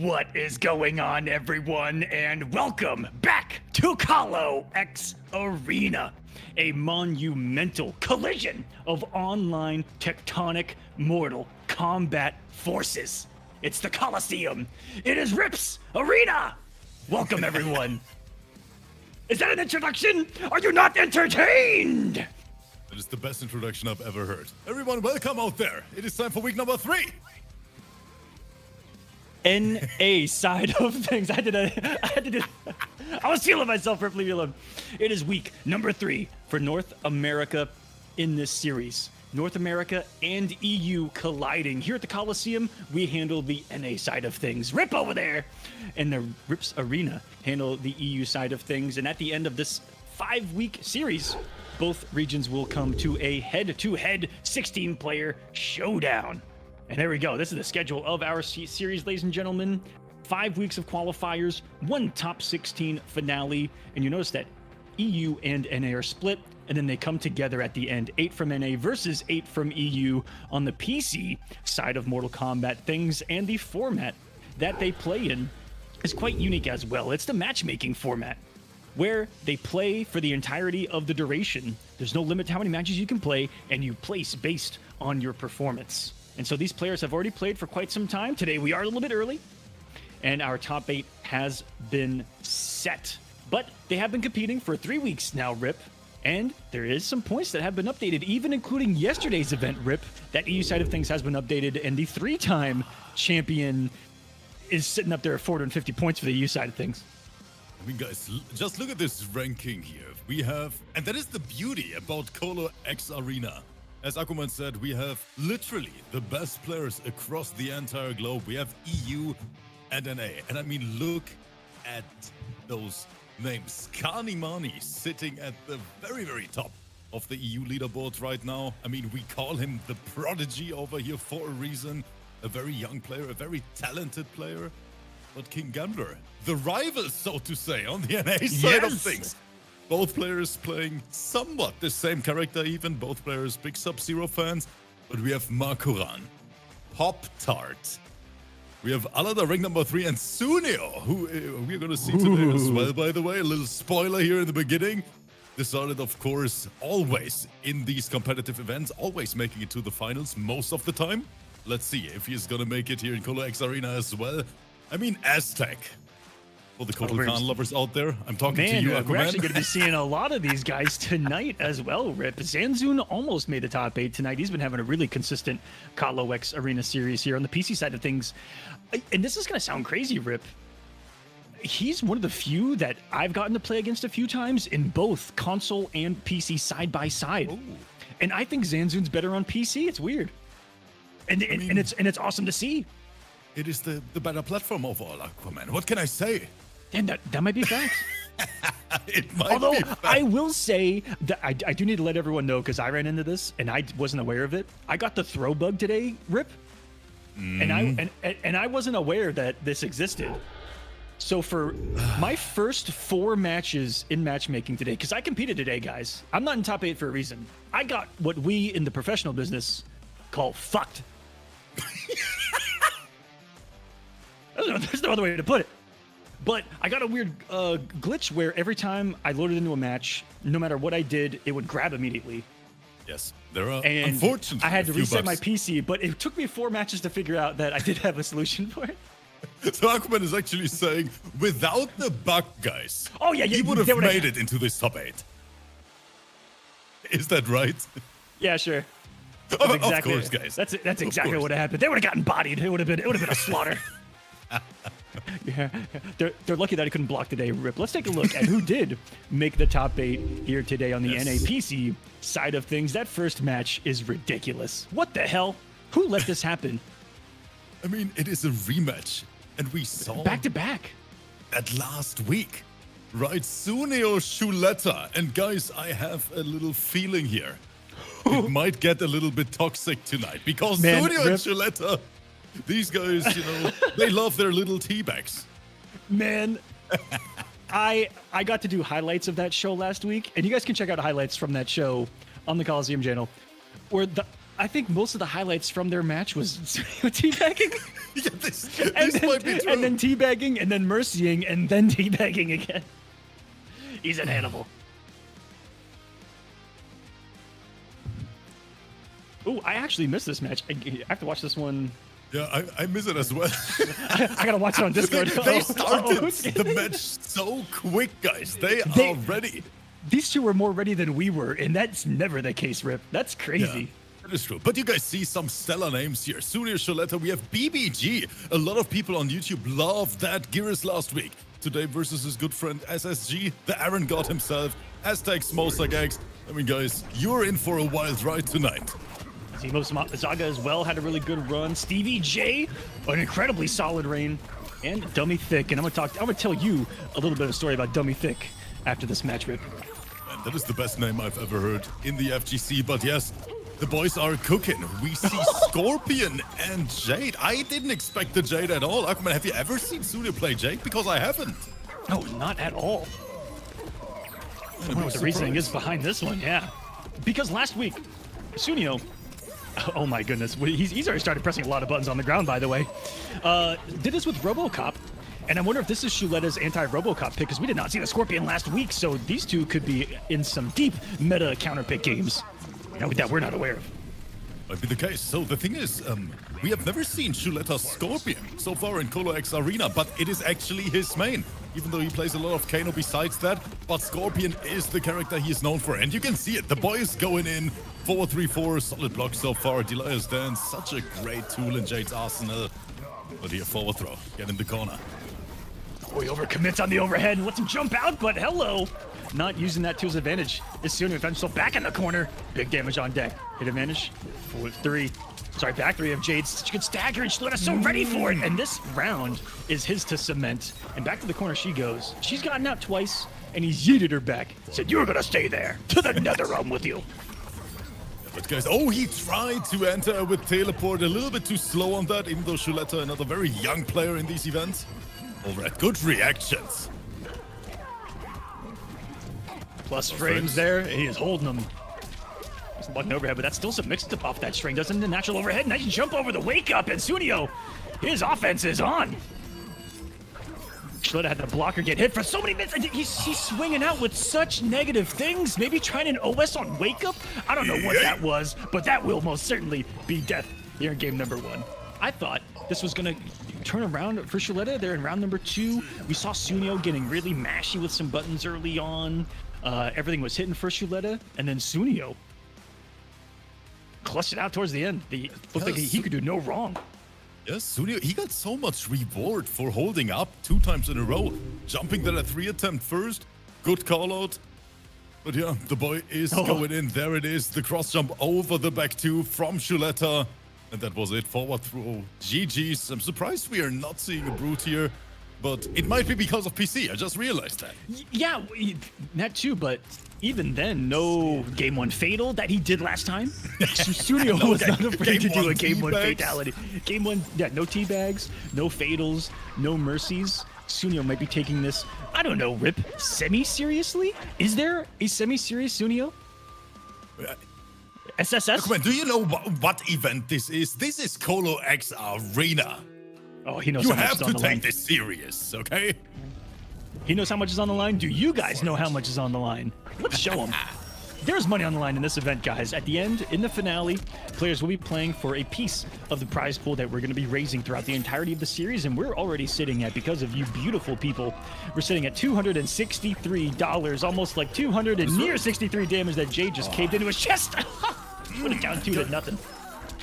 What is going on, everyone, and welcome back to Kolo X Arena, a monumental collision of online tectonic Mortal Kombat forces. It's the Kolosseum. It is Rip's Arena. Welcome, everyone. Is that an introduction? Are you not entertained? That is the best introduction I've ever heard. Everyone, welcome out there. It is time for week number 3. NA side of things. I was feeling myself, Rip, leave me alone. It is week number 3 for North America in this series. North America and EU colliding. Here at the Kolosseum, we handle the NA side of things. Rip over there! And the Rip's Arena handle the EU side of things. And at the end of this 5-week series, both regions will come to a head-to-head 16-player showdown. And there we go. This is the schedule of our series, ladies and gentlemen. 5 weeks of qualifiers, 1 top 16 finale. And you notice that EU and NA are split, and then they come together at the end. 8 from NA versus 8 from EU on the PC side of Mortal Kombat things. And the format that they play in is quite unique as well. It's the matchmaking format, where they play for the entirety of the duration. There's no limit to how many matches you can play, and you place based on your performance. And so these players have already played for quite some time. Today we are a little bit early, and our top 8 has been set. But they have been competing for 3 weeks now, Rip, and there is some points that have been updated, even including yesterday's event, Rip. That EU side of things has been updated, and the 3-time champion is sitting up there at 450 points for the EU side of things. I mean, guys, just look at this ranking here. We have, and that is the beauty about Kolo X Arena. As Aquaman said, we have literally the best players across the entire globe. We have EU and NA. And I mean, look at those names. Kani Mani sitting at the very, very top of the EU leaderboard right now. I mean, we call him the prodigy over here for a reason. A very young player, a very talented player. But King Gambler, the rival, so to say, on the NA side of things. Both players playing somewhat the same character even. Both players big Sub-Zero fans. But we have Makuran, Pop-Tart. We have Alada, rank number 3, and Sunio, who we're going to see today as well, by the way. A little spoiler here in the beginning. Decided, of course, always in these competitive events, always making it to the finals most of the time. Let's see if he's going to make it here in Kolo X Arena as well. I mean, Aztec. For the Kotal Khan lovers out there, I'm talking to you, Aquaman. We're actually going to be seeing a lot of these guys tonight as well, Rip. Zanzun almost made the top 8 tonight. He's been having a really consistent Kolo X Arena series here on the PC side of things. And this is going to sound crazy, Rip. He's one of the few that I've gotten to play against a few times in both console and PC side by side. Ooh. And I think Zanzun's better on PC. It's weird. And it's awesome to see. It is the better platform overall, Aquaman. What can I say? And that might be facts. It might Although be facts. I will say that I do need to let everyone know, because I ran into this and I wasn't aware of it. I got the throw bug today, Rip, and I wasn't aware that this existed. So for my first 4 matches in matchmaking today, because I competed today, guys, I'm not in top 8 for a reason. I got what we in the professional business call fucked. There's no other way to put it. But I got a weird glitch where every time I loaded into a match, no matter what I did, it would grab immediately. Yes, there are, and unfortunately, I had to reset bugs. my PC, but it took me 4 matches to figure out that I did have a solution for it. So Aquaman is actually saying, without the bug, guys, oh yeah, he would have made it into this top 8. Is that right? Yeah, sure. Of course, guys. That's exactly what happened. They would have gotten bodied. It would have been a slaughter. Yeah, they're lucky that I couldn't block today, Rip. Let's take a look at who did make the top 8 here today on the NAPC side of things. That first match is ridiculous. What the hell? Who let this happen? I mean, it is a rematch, and we saw back to back that last week, right? Sunio Shuleta, and guys, I have a little feeling here. It might get a little bit toxic tonight because Sunio and Shuleta. These guys, they love their little teabags. Man, I got to do highlights of that show last week, and you guys can check out highlights from that show on the Kolosseum channel, where I think most of the highlights from their match was teabagging. Yeah, this might be true. And then teabagging, and then mercying, and then teabagging again. He's an animal. Oh, I actually missed this match. I have to watch this one. Yeah, I miss it as well. I gotta watch it on Discord. They started the match so quick, guys. They are ready. These two were more ready than we were, and that's never the case, Rip. That's crazy. Yeah. That is true. But you guys see some stellar names here. Sunio Sholetta, we have BBG. A lot of people on YouTube love that Gears last week. Today versus his good friend SSG, the Aaron God himself, Aztec Smolsagax. I mean, guys, you're in for a wild ride tonight. Timo Zaga as well had a really good run. Stevie J, an incredibly solid reign. And Dummy Thick. And I'm gonna tell you a little bit of a story about Dummy Thick after this match, Rip. And that is the best name I've ever heard in the FGC. But yes, the boys are cooking. We see Scorpion and Jade. I didn't expect the Jade at all. Aquaman, have you ever seen Sunio play Jade? Because I haven't. No, not at all. I don't know what the reasoning is behind this one, yeah. Because last week, Sunio, oh my goodness, he's already started pressing a lot of buttons on the ground, by the way. Did this with RoboCop, and I wonder if this is Shuletta's anti-RoboCop pick, because we did not see the Scorpion last week, so these two could be in some deep meta counterpick games that we're not aware of. Might be the case. So the thing is, we have never seen Shuletta Scorpion so far in Kolo X Arena, but it is actually his main, even though he plays a lot of Kano besides that. But Scorpion is the character he is known for, and you can see it. The boy is going in. 4-3-4, solid block so far. Delia's Dance, such a great tool in Jade's arsenal. But here, forward throw. Get in the corner. Oh, he overcommits on the overhead and lets him jump out, but hello. Not using that to his advantage. Is soon to find himself back in the corner. Big damage on deck. Hit advantage. 4-3. Sorry, back three of Jade. Such a good stagger, and Shuletta's so ready for it. And this round is his to cement. And back to the corner she goes. She's gotten out twice, and he's yeeted her back. Said, "You're gonna stay there. To the nether realm with you." But guys, oh, he tried to enter with teleport. A little bit too slow on that, even though Shuletta, another very young player in these events. Over at good reactions. Plus frames there. He is holding them. He's button overhead, but that's still some mix-up off that string. Doesn't the natural overhead. Nice jump over the wake up, and Sunio, his offense is on. Shletta had the blocker get hit for so many minutes. He's swinging out with such negative things. Maybe trying an OS on wake up? I don't know what that was, but that will most certainly be death here in game number 1. I thought this was going to turn around for Shletta there in round number 2. We saw Sunio getting really mashy with some buttons early on. Everything was hitting for Shletta, and then Sunio clutched it out towards the end. Looked like he could do no wrong. Yes, Sunio, he got so much reward for holding up 2 times in a row. Jumping that at 3 attempt first. Good call out. But yeah, the boy is going in. There it is. The cross jump over the back 2 from Shuletta. And that was it. Forward throw. GG's. I'm surprised we are not seeing a brute here. But it might be because of PC. I just realized that. Yeah, that too. But even then, no game 1 fatal that he did last time. Sunio was not afraid to do a game 1 fatality. Game 1, yeah, no teabags, no fatals, no mercies. Sunio might be taking this, I don't know, Rip, semi-seriously? Is there a semi-serious Sunio? SSS? Come on, do you know what event this is? This is Kolo X Arena. Oh, he knows you how much have is on to the take line. this serious, okay? He knows how much is on the line. Do you guys know how much is on the line? Let's show him. There's money on the line in this event, guys. At the end, in the finale, players will be playing for a piece of the prize pool that we're going to be raising throughout the entirety of the series, and we're already sitting at, because of you beautiful people, we're sitting at $263, almost like 200 and near 63 damage that Jade just caved into his chest. Put it down 2 to nothing.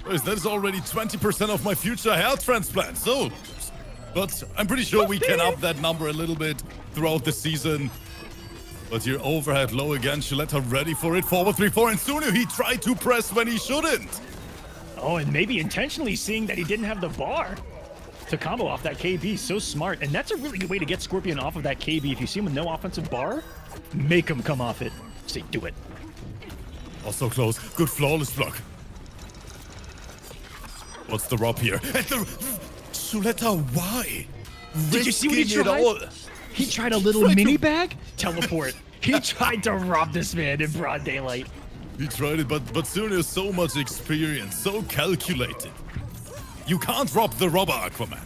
That is already 20% of my future hair transplant, so... But I'm pretty sure we can up that number a little bit throughout the season. But here, overhead low again. Shuletta ready for it. Forward 3-4, and Sunio, he tried to press when he shouldn't. Oh, and maybe intentionally seeing that he didn't have the bar to combo off that KB. So smart. And that's a really good way to get Scorpion off of that KB. If you see him with no offensive bar, make him come off it. Say, do it. Also close. Good flawless block. What's the rob here? And the... Shuletta, why? Did you see what he tried? He tried a little mini bag teleport. He tried to rob this man in broad daylight. He tried it, but Sunio has so much experience, so calculated. You can't rob the robber, Aquaman.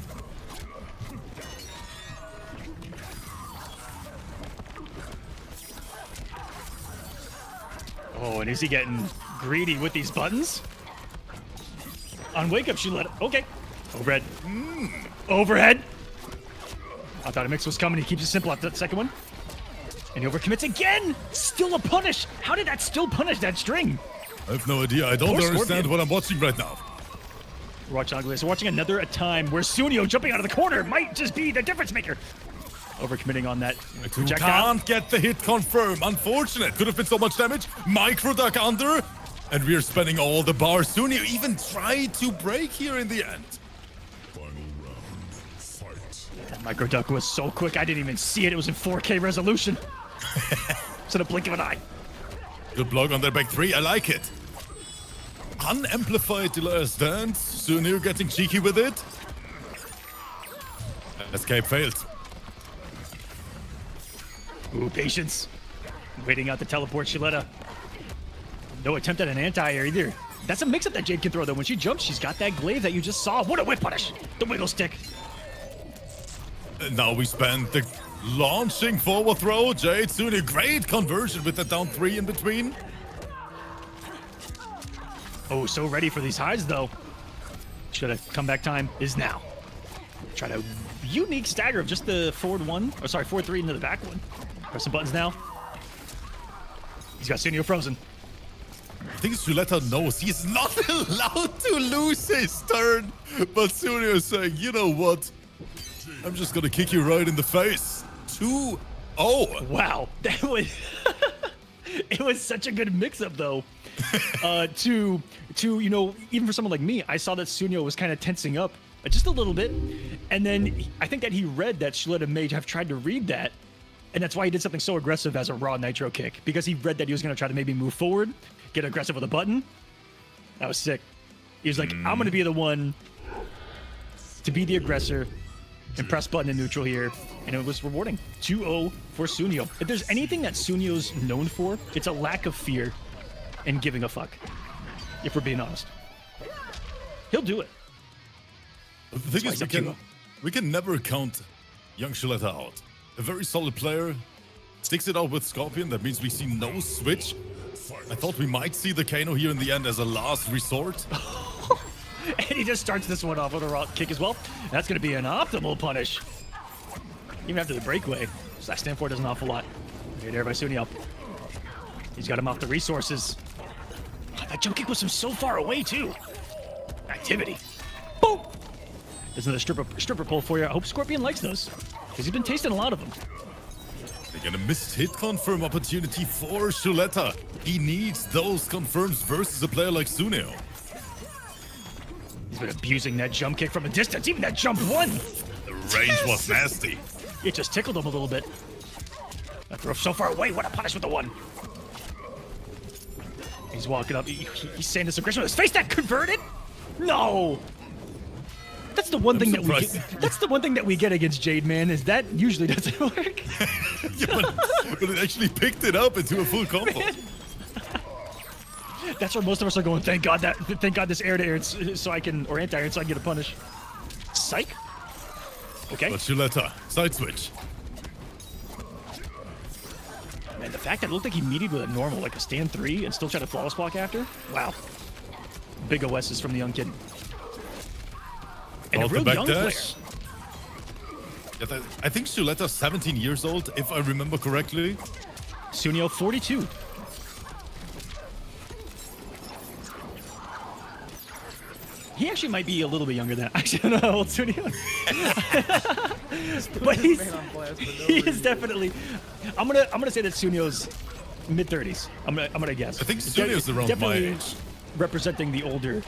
Oh, and is he getting greedy with these buttons? On wake up, she let it. Okay. Overhead. Overhead. I thought a mix was coming. He keeps it simple after that second one. And he overcommits again. Still a punish. How did that still punish that string? I have no idea. I don't understand what I'm watching right now. We're watching Ugly. So watching another time where Sunio jumping out of the corner might just be the difference maker. Overcommitting on that projectile. Can't get the hit confirm. Unfortunate. Could have been so much damage. Micro duck under. And we are spending all the bars. Sunio even tried to break here in the end. Final round. Fight. That micro duck was so quick. I didn't even see it. It was in 4K resolution. It's in a blink of an eye. Good block on their back three. I like it. Unamplified delay stance. Sunio getting cheeky with it. Escape failed. Ooh, patience. Waiting out the teleport Shiletta. No attempt at an anti-air either. That's a mix-up that Jade can throw, though. When she jumps, she's got that glaive that you just saw. What a whip punish! The wiggle stick. And now we spend the launching forward throw. Jade soon a great conversion with the down three in between. Oh, so ready for these highs, though. Shiletta comeback time is now. Try to unique stagger of just the forward one. Oh, sorry, forward three into the back one. Press some buttons now. He's got Sunio frozen. I think Shiletta knows he's not allowed to lose his turn. But Sunio is saying, you know what? I'm just gonna kick you right in the face. 2-0. Wow, that was it was such a good mix-up though. To you know, even for someone like me, I saw that Sunio was kind of tensing up just a little bit, and then I think that he read that Shiletta may have tried to read that, and that's why he did something so aggressive as a raw nitro kick, because he read that he was going to try to maybe move forward, get aggressive with a button. That was sick. He was like, I'm going to be the one to be the aggressor and press button in neutral here, and it was rewarding. 2-0 for Sunio. If there's anything that Sunio's known for, it's a lack of fear and giving a fuck, if we're being honest. He'll do it. The thing is, we can never count young Shiletta out. A very solid player, sticks it out with Scorpion. That means we see no switch. I thought we might see the Kano here in the end as a last resort. And he just starts this one off with a raw kick as well. That's going to be an optimal punish. Even after the breakaway. Slash stand for does an awful lot. Right there by Sunio. He's got him off the resources. Oh, that jump kick was from so far away, too. Activity. Boom! There's another stripper pull for you. I hope Scorpion likes those, because he's been tasting a lot of them. They're gonna miss hit confirm opportunity for Shiletta. He needs those confirms versus a player like Sunio. He's been abusing that jump kick from a distance. Even that jump one. The range was nasty. It just tickled him a little bit. That throw so far away. What a punish with the one. He's walking up. He's saying this aggression with his face. That converted? No. That's the one thing that we get. That's the one thing that we get against Jade, man, is that usually doesn't work. Yeah, but it actually picked it up into a full combo. That's where most of us are going. Thank God this air to air, so I can, or anti-air, so I can get a punish. Psych. Okay. But Shiletta, side switch. Man, the fact that it looked like he meted with a normal, like a stand 3, and still tried to flawless block after. Wow. Big OSs from the young kid. And a real young player. Yeah, I think Shuletta's 17 years old, if I remember correctly. Sunio, 42. He actually might be a little bit younger than that. Actually, I don't know how old Sunio is. But he is definitely. I'm gonna say that Sunio's mid-30s. I'm gonna guess. I think Sunio's around my age. Representing the older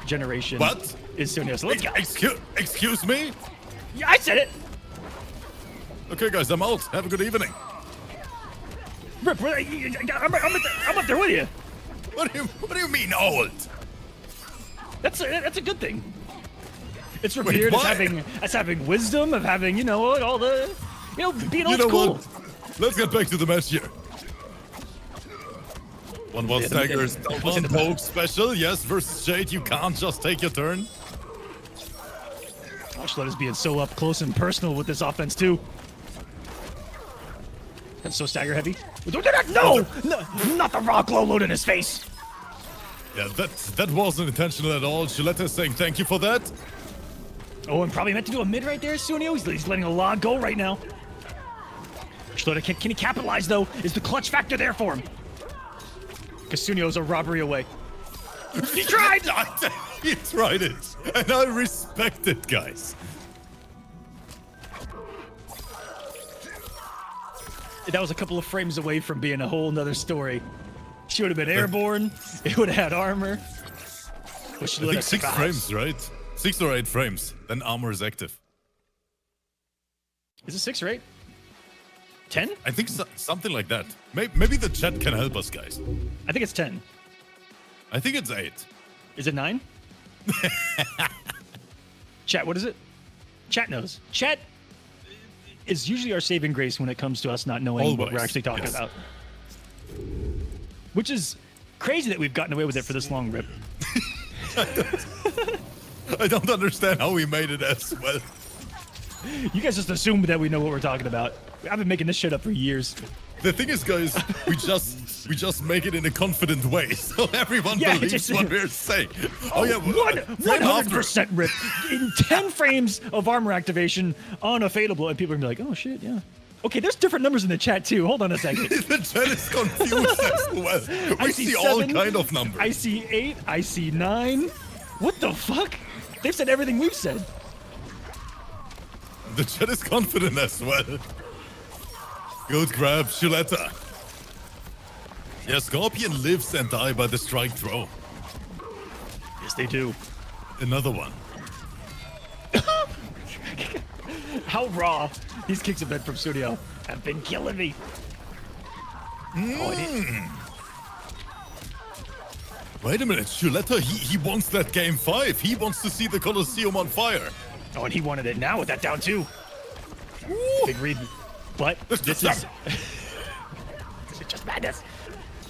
generation. What? Is Sunio? So let's go. Excuse me? Yeah, I said it. Okay, guys, I'm out. Have a good evening. Rip, I'm up there with you. What do you mean old? That's a good thing. It's revered as having wisdom, of having, you know, all the, you know, being old school. What? Let's get back to the match here. 1-1 staggers, double poke special. Yes, versus Jade, you can't just take your turn. Schletter's being so up close and personal with this offense, too. That's so stagger heavy. No! No! Not the raw glow load in his face! Yeah, that wasn't intentional at all. Shuletta saying thank you for that. Oh, and probably meant to do a mid right there, Sunio. He's letting a lot go right now. Schletter, can he capitalize, though? Is the clutch factor there for him? Because Sunio's a robbery away. He tried! He tried it, and I respect it, guys. That was a couple of frames away from being a whole nother story. She would have been airborne. It would have had armor. I think 6 frames, right? 6 or 8 frames. Then armor is active. Is it 6 or 8? 10? I think something like that. Maybe the chat can help us, guys. I think it's 10. I think it's 8. Is it 9? Chat, what is it? Chat knows. Chat is usually our saving grace when it comes to us not knowing what we're actually talking about. Which is crazy that we've gotten away with it for this long, Rip. I don't understand how we made it as well. You guys just assume that we know what we're talking about. I've been making this shit up for years. The thing is, guys, we just make it in a confident way, so everyone believes what we're saying. Oh yeah, 100% Rip. In 10 frames of armor activation on a fadeable, and people are gonna be like, "Oh shit, yeah." Okay, there's different numbers in the chat too. Hold on a second. The chat is confused as well. We see 7, all kind of numbers. I see 8. I see 9. What the fuck? They've said everything we've said. The chat is confident as well. Good grab, Shuletta. Yeah, Scorpion lives and die by the strike throw. Yes, they do. Another one. How raw these kicks have been from Studio have been killing me. Wait a minute, Shuletta, he wants that game 5. He wants to see the Kolosseum on fire. Oh, and he wanted it now with that down 2. Big read. But this is just madness.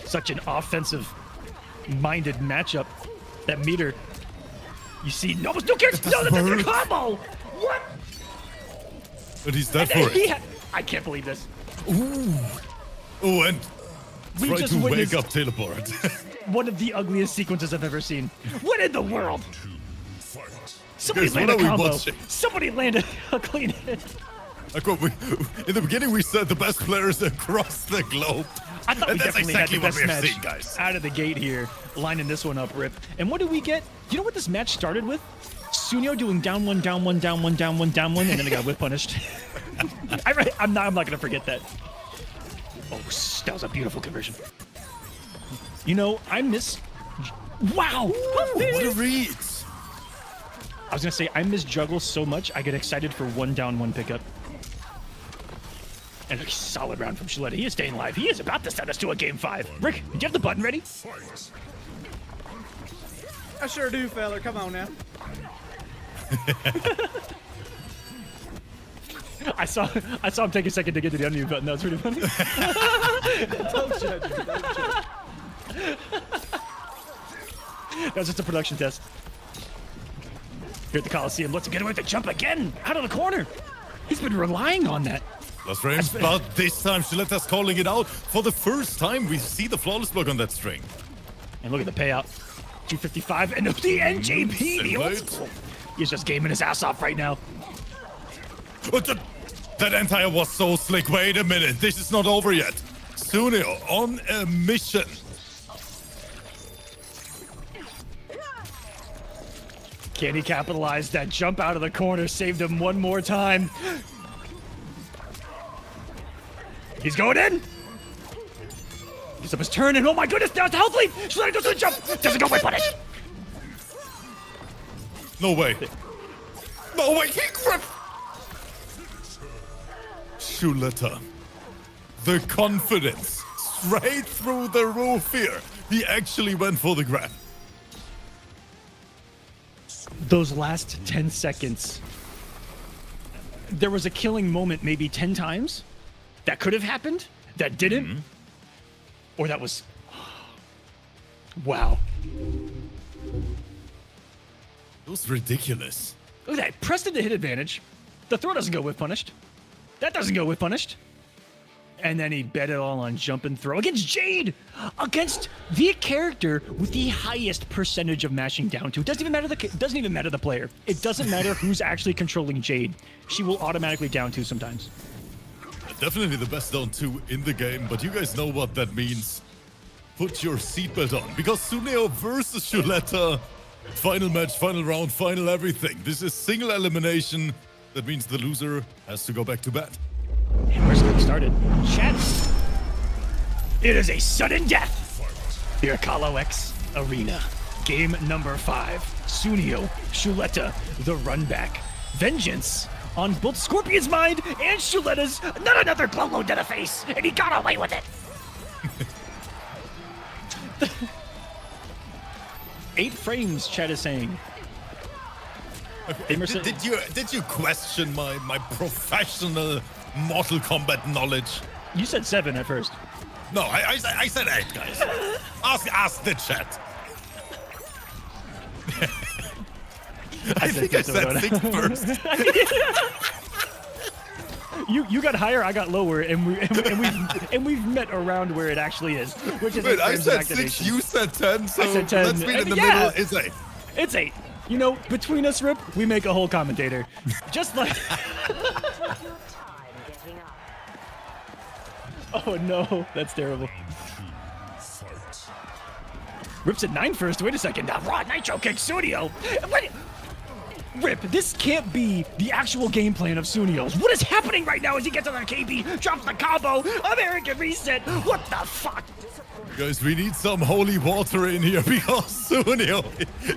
Such an offensive-minded matchup. That meter. You see, no kicks. No, that's a combo. What? But he's dead for it. I can't believe this. Ooh. Oh, and we try just to wake up teleport. One of the ugliest sequences I've ever seen. What in the world? Somebody Guys, land a what are we combo. watching? Somebody landed a clean hit. In the beginning, we said the best players across the globe. I thought we definitely had the best match seeing, guys. out of the gate here, lining this one up, Rip. And what did we get? You know what this match started with? Sunio doing down 1, down 1, down 1, down 1, down 1, and then he got whip punished. I'm not going to forget that. Oh, that was a beautiful conversion. You know, I miss... Wow! What a read! I was going to say, I miss juggle so much, I get excited for 1 down, 1 pickup. And a solid round from Shuletta. He is staying alive. He is about to send us to a game 5. Rick, did you have the button ready? I sure do, fella. Come on now. I saw him take a second to get to the unmute button. That was pretty funny. Don't judge me. Don't judge. That was just a production test. Here at the Kolosseum, let's get away with the jump again, out of the corner. He's been relying on that. Last frames, but this time Shuletta's calling it out. For the first time, we see the flawless block on that string. And look at the payout. 255 and the NJP, the old school. He's just gaming his ass off right now. That entire was so slick. Wait a minute, this is not over yet. Sunio on a mission. Can he capitalize? That jump out of the corner saved him one more time. He's going in. He's up his turn, and oh my goodness, now it's a health lead. Shuletta goes to the jump. Doesn't go away, punish. No way. No way, he gripped. Shuletta. The confidence. Straight through the roof here. He actually went for the grab. Those last 10 seconds, there was a killing moment maybe 10 times. That could have happened. That didn't. Mm-hmm. Or that was... Wow. It was ridiculous. Look at that. Pressed into hit advantage. The throw doesn't go whiff punished. That doesn't go whiff punished. And then he bet it all on jump and throw against Jade! Against the character with the highest percentage of mashing down to. It doesn't even matter the player. It doesn't matter who's actually controlling Jade. She will automatically down to sometimes. Definitely the best down 2 in the game, but you guys know what that means. Put your seatbelt on, because Suneo versus Shuletta. Final match, final round, final everything. This is single elimination. That means the loser has to go back to bed. And we're getting started. Chat. It is a sudden death. Here at Kolo X Arena. Game number 5. Suneo, Shuletta, the runback. Vengeance on both Scorpion's mind and Shuletta's. Not another Kolo to the face, and he got away with it. 8 frames, chat is saying. Did you question my professional Mortal Kombat knowledge? You said 7 at first. No, I said 8, guys. Ask the chat. I think I said 6 first. You got higher, I got lower, and we've met around where it actually is, which is. Wait, I said 6, you said 10, so I said 10. Let's meet in the middle. It's 8. It's 8. You know, between us, Rip, we make a whole commentator. Just like. Oh no, that's terrible. Rip's at 9 first. Wait a second. Now, Raw Nitro kick Suneo. What? Rip, this can't be the actual game plan of Suneo's. What is happening right now as he gets on the KB, drops the combo, American reset? What the fuck? Guys, we need some holy water in here because Suneo,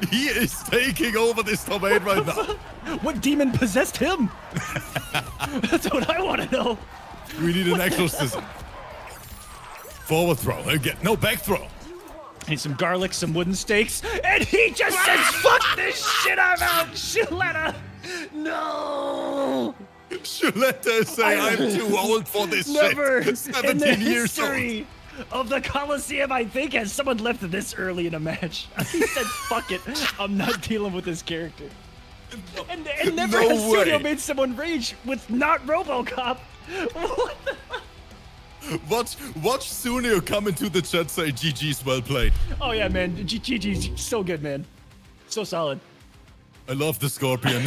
he is taking over this top 8 right now. What demon possessed him? That's what I want to know. We need an exorcism. Forward throw again. No, back throw. Need some garlic, some wooden stakes, and he just says, "Fuck this shit! I'm out, Shuletta." No. Shuletta is saying, "I'm too old for this Never shit." 17 in the years history of the Kolosseum, I think, has someone left this early in a match. He said, "Fuck it, I'm not dealing with this character." And never No has way. Suneo made someone rage with not RoboCop. What the? Watch Suneo come into the chat, say GG's, well played. Oh yeah, man, GG's so good, man, so solid. I love the Scorpion.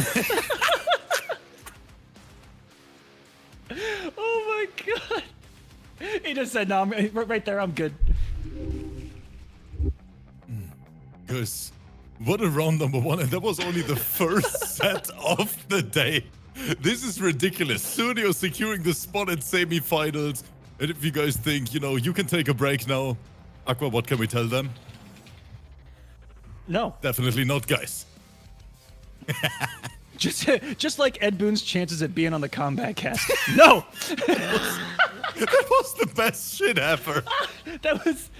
Oh my god. He just said, "No, I'm right there. I'm good." Guys, what a round number 1, and that was only the first set of the day. This is ridiculous. Suneo securing the spot at semifinals. And if you guys think, you can take a break now, Aqua, what can we tell them? No, Definitely not, guys. just like Ed Boon's chances at being on the Combat Cast. No, That was the best shit ever. that was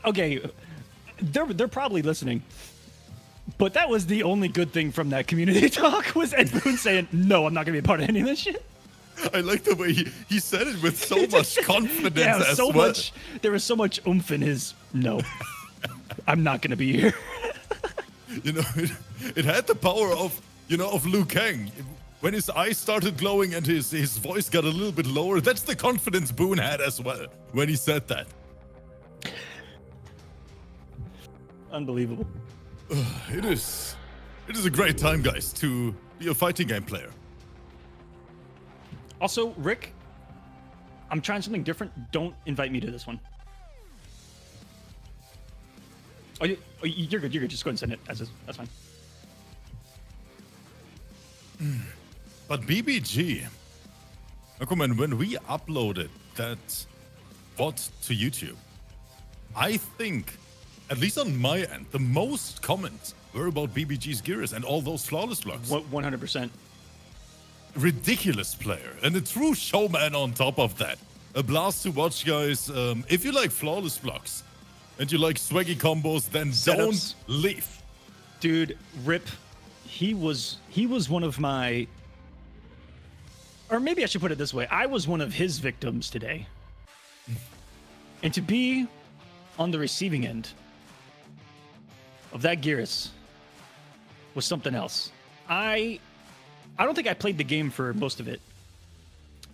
okay. They're probably listening, but that was the only good thing from that community talk was Ed Boon saying, "No, I'm not gonna be a part of any of this shit." I like the way he said it with so much confidence Yeah, as so well. much. There was so much oomph in his. No, I'm not gonna be here. It had the power of Liu Kang. When his eyes started glowing and his voice got a little bit lower, that's the confidence Boone had as well when he said that. Unbelievable. It is a great time, guys, to be a fighting game player. Also, Rick, I'm trying something different. Don't invite me to this one. Oh, you're good. You're good. Just go ahead and send it as is. That's fine. But BBG, Aquaman, when we uploaded that VOD to YouTube, I think, at least on my end, the most comments were about BBG's gears and all those flawless blocks. 100%. Ridiculous player and a true showman on top of that. A blast to watch, guys. If you like flawless blocks and you like swaggy combos, then Setups. don't leave. Dude, Rip, he was one of my, or maybe I should put it this way. I was one of his victims today. And to be on the receiving end of that Gearus was something else. I I don't think I played the game for most of it.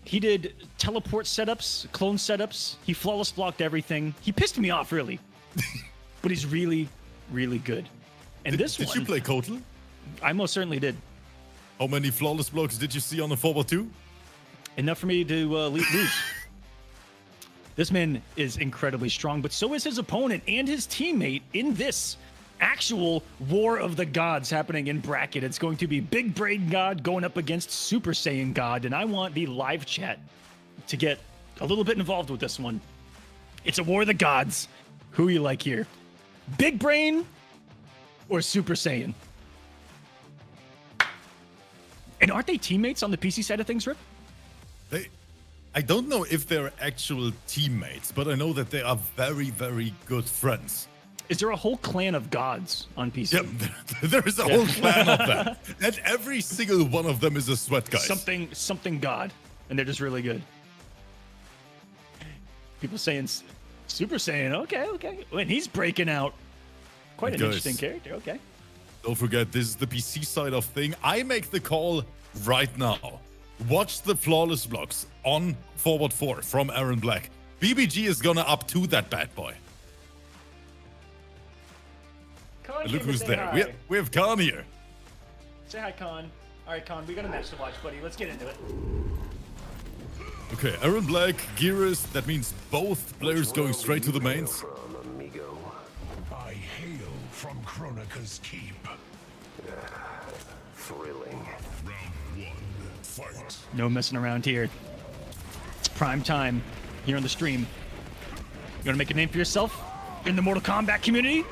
He did teleport setups, clone setups. He flawless blocked everything. He pissed me off, really. But he's really, really good. And this one... Did you play Kotal? I most certainly did. How many flawless blocks did you see on the forward 2? Enough for me to lose. This man is incredibly strong, but so is his opponent and his teammate in this actual War of the Gods happening in bracket. It's going to be Big Brain God going up against Super Saiyan God, and I want the live chat to get a little bit involved with this one. It's a War of the Gods. Who you like here? Big Brain or Super Saiyan? And aren't they teammates on the PC side of things, Rip? I don't know if they're actual teammates, but I know that they are very, very good friends. Is there a whole clan of gods on PC? Yep, there is a whole clan of them. And every single one of them is a sweat guy. Something god. And they're just really good. People saying Super Saiyan, okay. And he's breaking out. Quite an interesting character, okay. Don't forget, this is the PC side of thing. I make the call right now. Watch the flawless blocks on forward 4 from Aaron Black. BBG is gonna up to that bad boy. Khan, Look who's there. We have Khan here. Say hi, Khan. All right, Khan, we got a match to watch, buddy. Let's get into it. Okay, Aaron Black, Gearus. That means both players going straight to the mains. I hail from Kronika's keep. Thrilling. Round 1, fight. No messing around here. It's prime time here on the stream. You want to make a name for yourself in the Mortal Kombat community?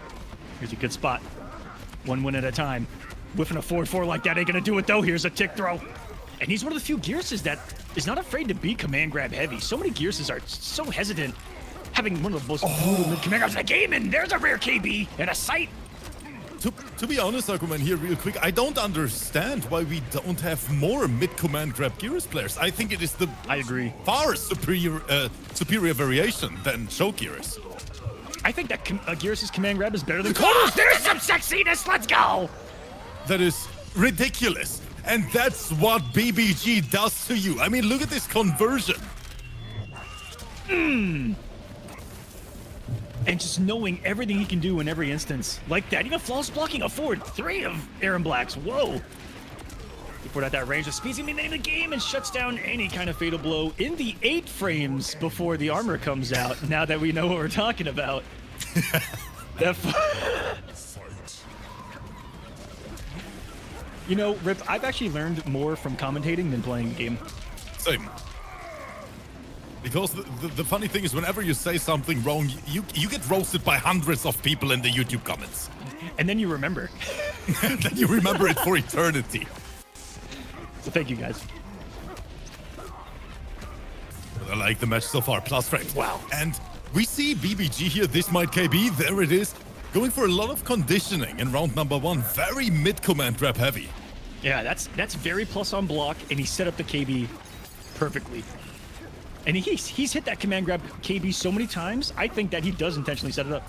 Here's a good spot. One win at a time. Whiffing a 4-4 like that ain't gonna do it though. Here's a tick throw. And he's one of the few Gearses that is not afraid to be command grab heavy. So many Gearses are so hesitant, having one of the most brutal mid command grabs in the game, and there's a rare KB and a sight. To be honest, Argument here real quick, I don't understand why we don't have more mid-command grab Gearus players. I think it is the I agree. far superior variation than Show Gearus. I think that Gearus' command grab is better than Kolo's. There's some sexiness. Let's go. That is ridiculous. And that's what BBG does to you. I mean, look at this conversion. And just knowing everything he can do in every instance. Like that. Even flawless blocking a forward 3 of Aaron Black's. Whoa. Before that range of speeds him in the game and shuts down any kind of fatal blow in the 8 frames before the armor comes out. Now that we know what we're talking about. You know, Rip, I've actually learned more from commentating than playing the game. Same. Because the funny thing is, whenever you say something wrong, you get roasted by hundreds of people in the YouTube comments. And then you remember. Then you remember it for eternity. So thank you, guys. I like the match so far. Plus frames. Wow. And we see BBG here. This might KB. There it is. Going for a lot of conditioning in round number 1. Very mid-command grab heavy. Yeah, that's very plus on block, and he set up the KB perfectly. And he's hit that command grab KB so many times, I think that he does intentionally set it up.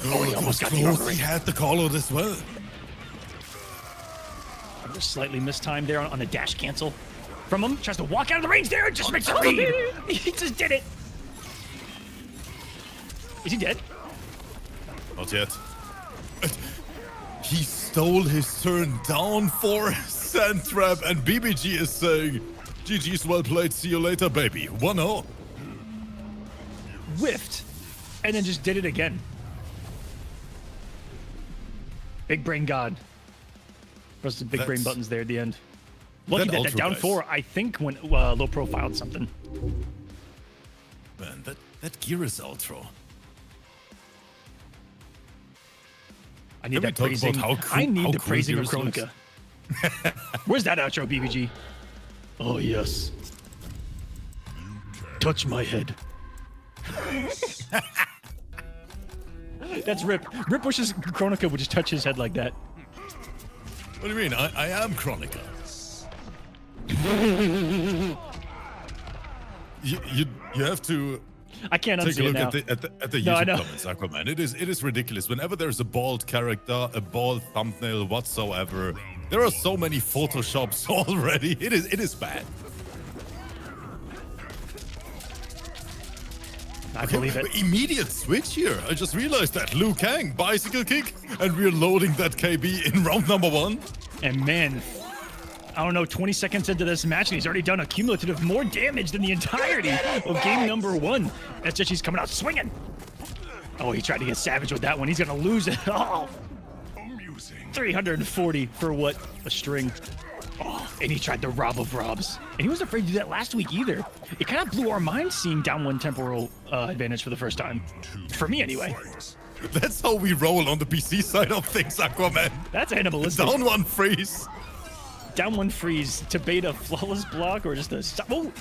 Oh, he almost got the armor. He had the call out as well. Just slightly mistimed there on the dash cancel from him. Tries to walk out of the range there and just makes a read. He just did it. Is he dead? Not yet. He stole his turn down for Sand Trap, and BBG is saying, GG's well played, see you later, baby. 1-0. Whiffed, and then just did it again. Big Brain God. Press the big brain buttons there at the end. Lucky that down 4, I think, when low profiled something. Man, that Gearus outro. I need that praising. I need the praising of Kronika. Where's that outro, BBG? Oh, yes. Touch my head. That's Rip. Rip wishes Kronika would just touch his head like that. What do you mean? I am Kronika. You have to I can't Take unsee a it look now. at the No, I YouTube know. comments, Aquaman. It is ridiculous. Whenever there's a bald character, a bald thumbnail whatsoever, there are so many photoshops already. It is bad. I believe it. Immediate switch here. I just realized that. Liu Kang, bicycle kick, and we're loading that KB in round number 1. And man, I don't know, 20 seconds into this match, and he's already done a cumulative more damage than the entirety of game number 1. SHG's coming out swinging. Oh, he tried to get savage with that one. He's gonna lose it all. 340 for what? A string. Oh, and he tried to rob of robs. And he wasn't afraid to do that last week either. It kind of blew our minds seeing down 1 temporal advantage for the first time. For me, anyway. That's how we roll on the PC side of things, Aquaman. That's animalistic. Down 1 freeze. Down 1 freeze to bait a flawless block or just a stop. Oh!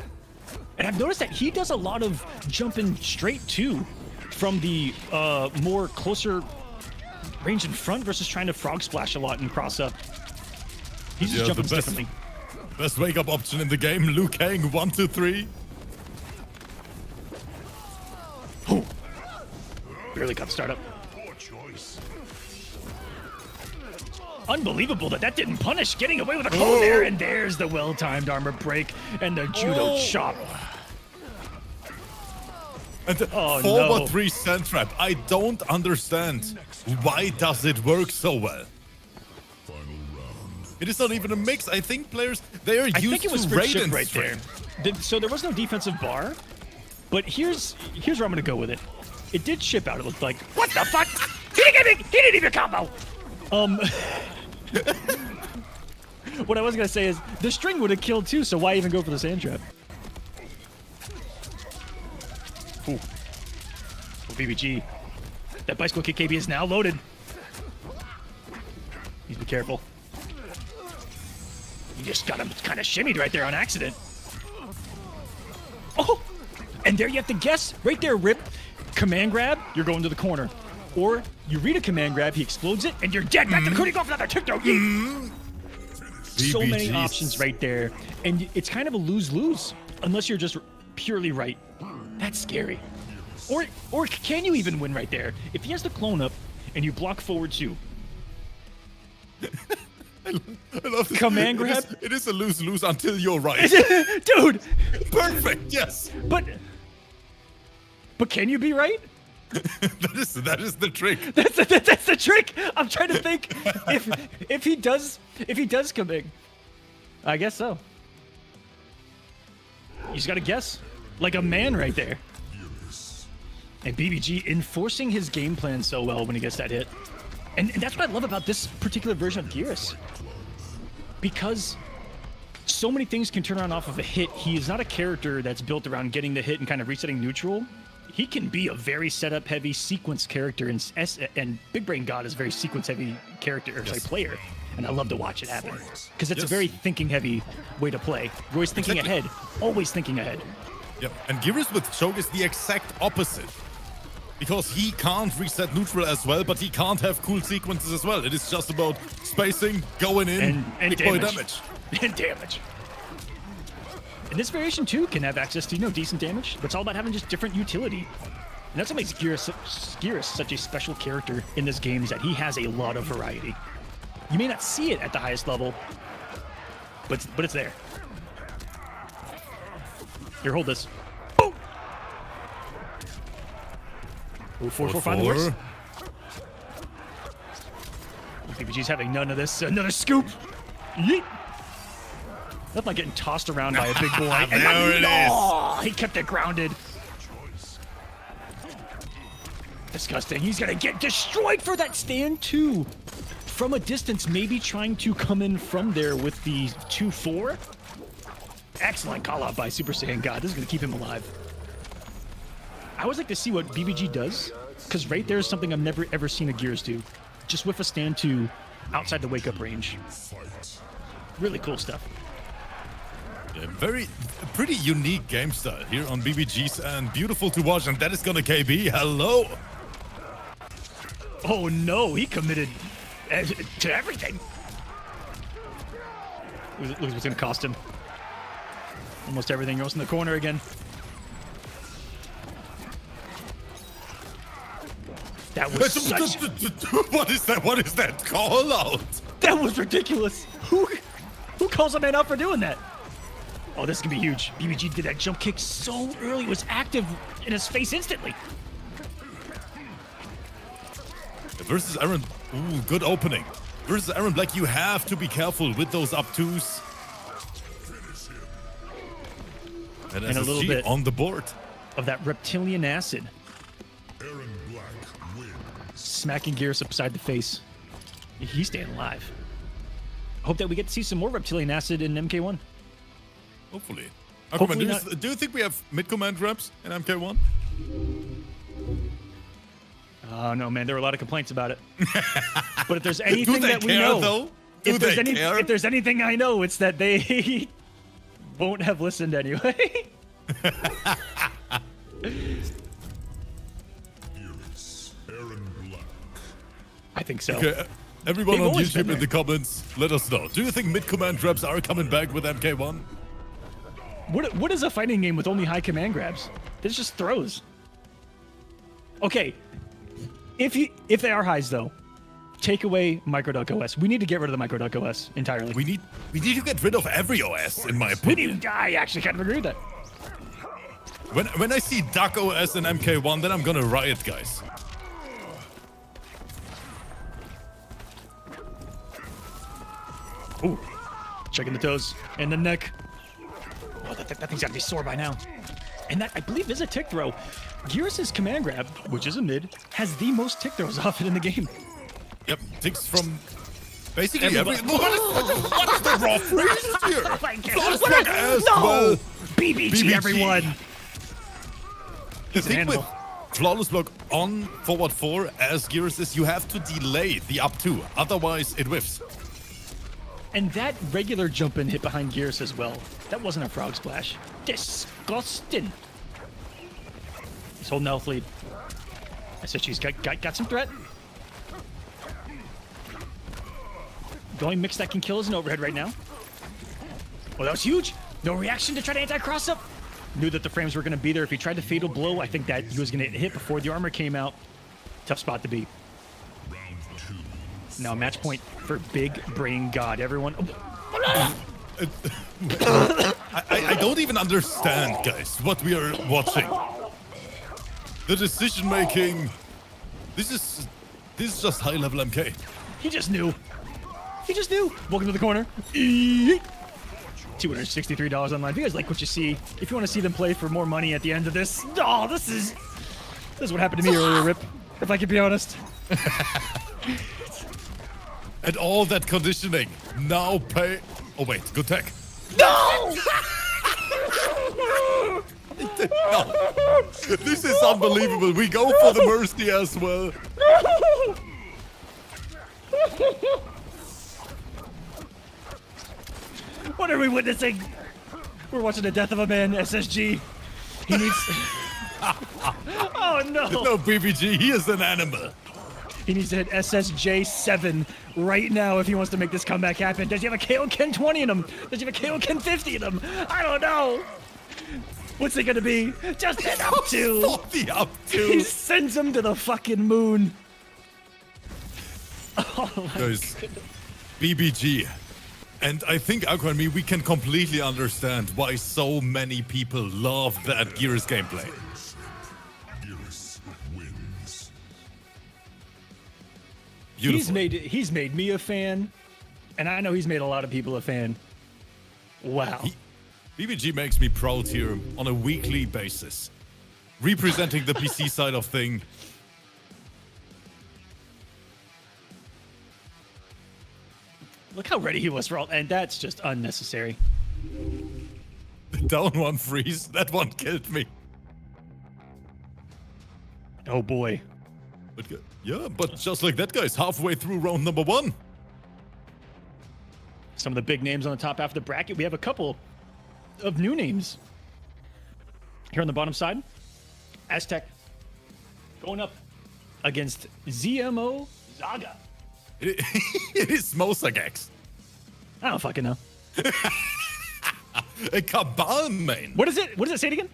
And I've noticed that he does a lot of jumping straight too from the more closer range in front versus trying to frog splash a lot and cross up. He's just jumping differently. Best wake up option in the game. Liu Kang 1, 2, 3. Oh! Barely got startup. Poor choice. Unbelievable that didn't punish. Getting away with a call there, and there's the well-timed armor break and the judo chop. And the forward 3 sand trap. I don't understand. Why does it work so well? It is not even a mix. I think players, they are I used think it was to for chip Raiden's right there. So there was no defensive bar, but here's where I'm gonna go with it. It did chip out. It looked like, what the fuck? He didn't even combo. What I was gonna say is the string would have killed too. So why even go for the sand trap? Ooh. Oh, BBG. That bicycle kick KB is now loaded. Please be careful. You just got him kind of shimmied right there on accident. Oh! And there you have to guess. Right there, Rip. Command grab, you're going to the corner. Or you read a command grab, he explodes it, and you're dead. Back to the cooling off another TikTok. So many options right there. And it's kind of a lose-lose. Unless you're just purely right. That's scary. Or can you even win right there? If he has the clone up and you block forward 2. I love this. Command grab? It is a lose-lose until you're right. Dude! Perfect, yes. But can you be right? that is the trick. That's the trick. I'm trying to think if he does come in. I guess so. You just gotta guess. Like a man right there. And BBG enforcing his game plan so well when he gets that hit. And that's what I love about this particular version of Geras. Because so many things can turn around off of a hit. He is not a character that's built around getting the hit and kind of resetting neutral. He can be a very setup-heavy sequence character, and Big Brain God is a very sequence-heavy character, or player. And I love to watch it happen. Because it's a very thinking-heavy way to play. You're always thinking ahead. Always thinking ahead. Yep, and Geras with choke is the exact opposite. Because he can't reset neutral as well, but he can't have cool sequences as well. It is just about spacing, going in, and big boy damage. And damage. And this variation too can have access to, decent damage, but it's all about having just different utility. And that's what makes Geras such a special character in this game, is that he has a lot of variety. You may not see it at the highest level, but it's there. Here, hold this. Oh! Ooh, 4-4 find the worst. BBG's having none of this. Another scoop. Yeet. Nothing like getting tossed around by a big boy. There it is. He kept it grounded. Disgusting. He's gonna get destroyed for that stand too. From a distance, maybe trying to come in from there with the 2-4. Excellent call out by Super Saiyan God. This is gonna keep him alive. I always like to see what BBG does, because right there is something I've never ever seen a Geras do. Just with a stand 2 outside the wake up range. Really cool stuff. Yeah, pretty unique game style here on BBG's, and beautiful to watch. And that is gonna KB. Hello. Oh no, he committed to everything. Look what's gonna cost him. Almost everything goes in the corner again. That was such... What is that? What is that call out? That was ridiculous. Who calls a man out for doing that? Oh, this is gonna be huge. BBG did that jump kick so early. It was active in his face instantly. Versus Aaron. Ooh, good opening. Versus Aaron Black, you have to be careful with those up twos. And a little SSG bit on the board. Of that reptilian acid. Aaron Black wins. Smacking Gears upside the face. He's staying alive. Hope that we get to see some more reptilian acid in MK1. Hopefully. Hopefully Aquaman, do you think we have mid-command reps in MK1? Oh, no, man. There were a lot of complaints about it. But if there's anything that we care, know... though? If there's anything I know, it's that they won't have listened anyway. Aaron Black. I think so. Okay, everyone They've on always been YouTube in there. the comments, let us know. Do you think mid-command reps are coming back with MK1? What is a fighting game with only high command grabs? There's just throws. Okay, if they are highs though, take away micro.os. We need to get rid of the micro.os entirely. We need to get rid of every OS, in my opinion. I actually kind of agree with that. When I see Duck OS in MK1, then I'm gonna riot, guys. Ooh, checking the toes and the neck. Oh, that thing's gotta be sore by now. And that, I believe, is a tick throw. Gears' command grab, which is a mid, has the most tick throws off it in the game. Yep, ticks from basically every... Everybody. What is the raw freeze here? Oh my God. Flawless What block a- as no! well. BBG, everyone. The an thing with animal. flawless block on forward 4 as Gears is you have to delay the up 2, otherwise it whiffs. And that regular jump in hit behind Gears as well. That wasn't a frog splash. Disgusting. He's holding the health lead. I said she's got some threat. The only mix that can kill is an overhead right now. Oh, that was huge. No reaction to try to anti-cross up. Knew that the frames were going to be there. If he tried to fatal blow, I think that he was going to hit before the armor came out. Tough spot to be. Round 2. Now match point for Big Brain God. Everyone. I don't even understand, guys, what we are watching. The decision making. This is just high level MK. He just knew. He just knew. Welcome to the corner. $263 online. If you guys like what you see, if you want to see them play for more money at the end of this, oh, this is what happened to me earlier, Rip. If I could be honest. And all that conditioning now pay. Oh wait, good tech. No! No. This is unbelievable. We go for the mercy as well. What are we witnessing? We're watching the death of a man, SSG. He needs... Oh, no. No, BBG, he is an animal. He needs to hit SSJ 7 right now if he wants to make this comeback happen. Does he have a Kaioken 20 in him? Does he have a Kaioken 50 in him? I don't know. What's it gonna be? Just an up 2. For the up He 2. sends him to the fucking moon. Oh my Guys, BBG. And I think, Aqua and me, we can completely understand why so many people love that Gears gameplay. Gears wins. Beautiful. He's made me a fan, and I know he's made a lot of people a fan. Wow. BBG makes me proud here on a weekly basis. Representing the PC side of thing. Look how ready he was for all, and that's just unnecessary. Down one freeze. That one killed me. Oh boy. But yeah, but just like that, guys, halfway through round number 1. Some of the big names on the top half of the bracket. We have a couple of new names. Here on the bottom side, Aztec going up against ZMO Zaga. It is Mosagax. I don't fucking know. A Cabal main. What is it? What does it say it again?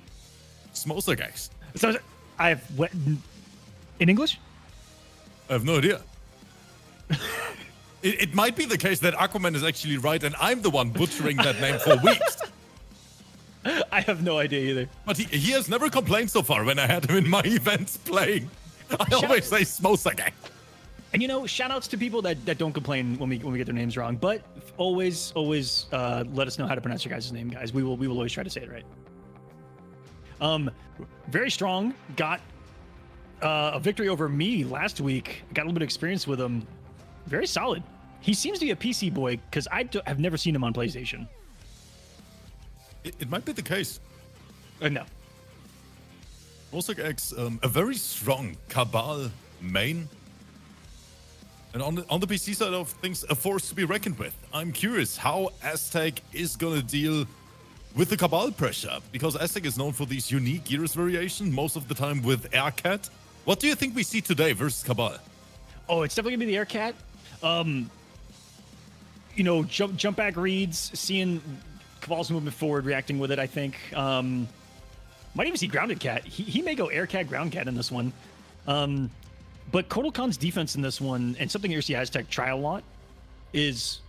Smosagax. So I have what in English? I have no idea. It might be the case that Aquaman is actually right and I'm the one butchering that name for weeks. I have no idea either. But he has never complained so far when I had him in my events playing. I always say Smosagak. And you know, shout outs to people that don't complain when we get their names wrong, but always let us know how to pronounce your guys' name, guys. We will always try to say it right. Very strong. Got a victory over me last week. Got a little bit of experience with him. Very solid. He seems to be a PC boy because have never seen him on PlayStation. It might be the case. No. Smosagak, a very strong Cabal main. And on the PC side of things, a force to be reckoned with. I'm curious how Aztec is gonna deal with the Cabal pressure, because Aztec is known for these unique Gears variation, most of the time with Aircat. What do you think we see today versus Cabal? Oh, it's definitely gonna be the Aircat. You know, jump back reads, seeing Cabal's movement forward, reacting with it, I think. Might even see Grounded Cat. He may go Air Cat, Ground Cat in this one. But Kotal Khan's defense in this one, and something you see Aztec try a lot, is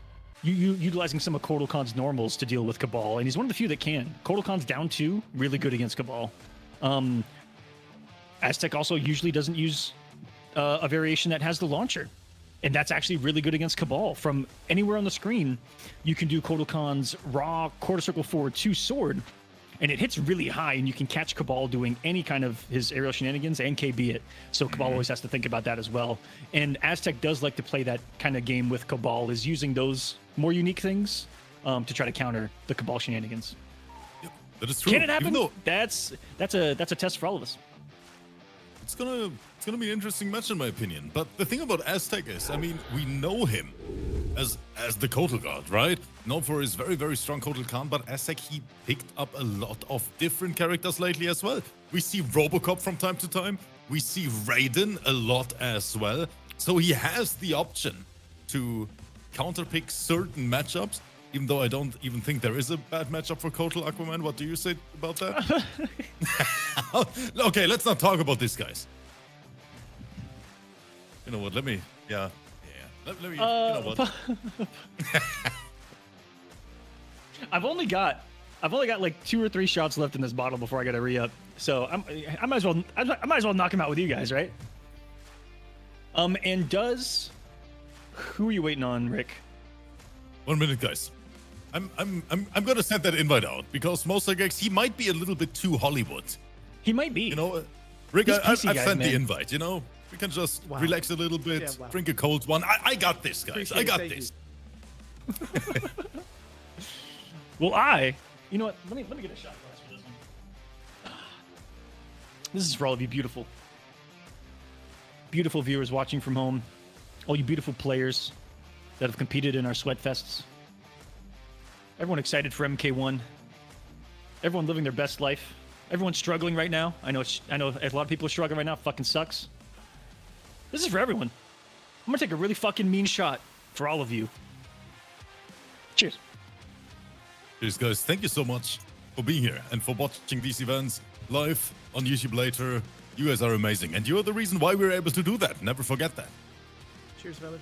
you utilizing some of Kotal Khan's normals to deal with Cabal, and he's one of the few that can. Kotal Khan's down 2, really good against Cabal. Aztec also usually doesn't use a variation that has the launcher, and that's actually really good against Cabal. From anywhere on the screen, you can do Kotal Khan's raw quarter circle forward 2 sword, and it hits really high, and you can catch Cabal doing any kind of his aerial shenanigans and KB it. So Cabal always has to think about that as well. And Aztec does like to play that kind of game with Cabal, is using those more unique things to try to counter the Cabal shenanigans. Yep, that is true. Can it happen? That's a test for all of us. It's gonna be an interesting match in my opinion. But the thing about Aztec is, I mean, we know him as the Kotal God, right? Known for his very, very strong Kotal Khan, but Aztec, he picked up a lot of different characters lately as well. We see Robocop from time to time. We see Raiden a lot as well. So he has the option to counterpick certain matchups, even though I don't even think there is a bad matchup for Kotal Aquaman. What do you say about that? Okay, let's not talk about this, guys. You know what? Let me. Yeah. Let me. You know what? I've only got like 2 or 3 shots left in this bottle before I gotta re-up. So I might as well knock him out with you guys, right? And who are you waiting on, Rick? 1 minute, guys. I'm gonna send that invite out because Smosagak, he might be a little bit too Hollywood. He might be. You know, Rick, I've sent the invite. You know, we can just relax a little bit, drink a cold one. I got this, guys. I got this. Well, you know what? Let me get a shot glass for this one. This is for all of you beautiful viewers watching from home, all you beautiful players that have competed in our sweat fests. Everyone excited for MK1. Everyone living their best life. Everyone's struggling right now. I know a lot of people are struggling right now. It fucking sucks. This is for everyone. I'm gonna take a really fucking mean shot for all of you. Cheers. Cheers, guys. Thank you so much for being here and for watching these events live on YouTube later. You guys are amazing, and you're the reason why we're able to do that. Never forget that. Cheers, fellas.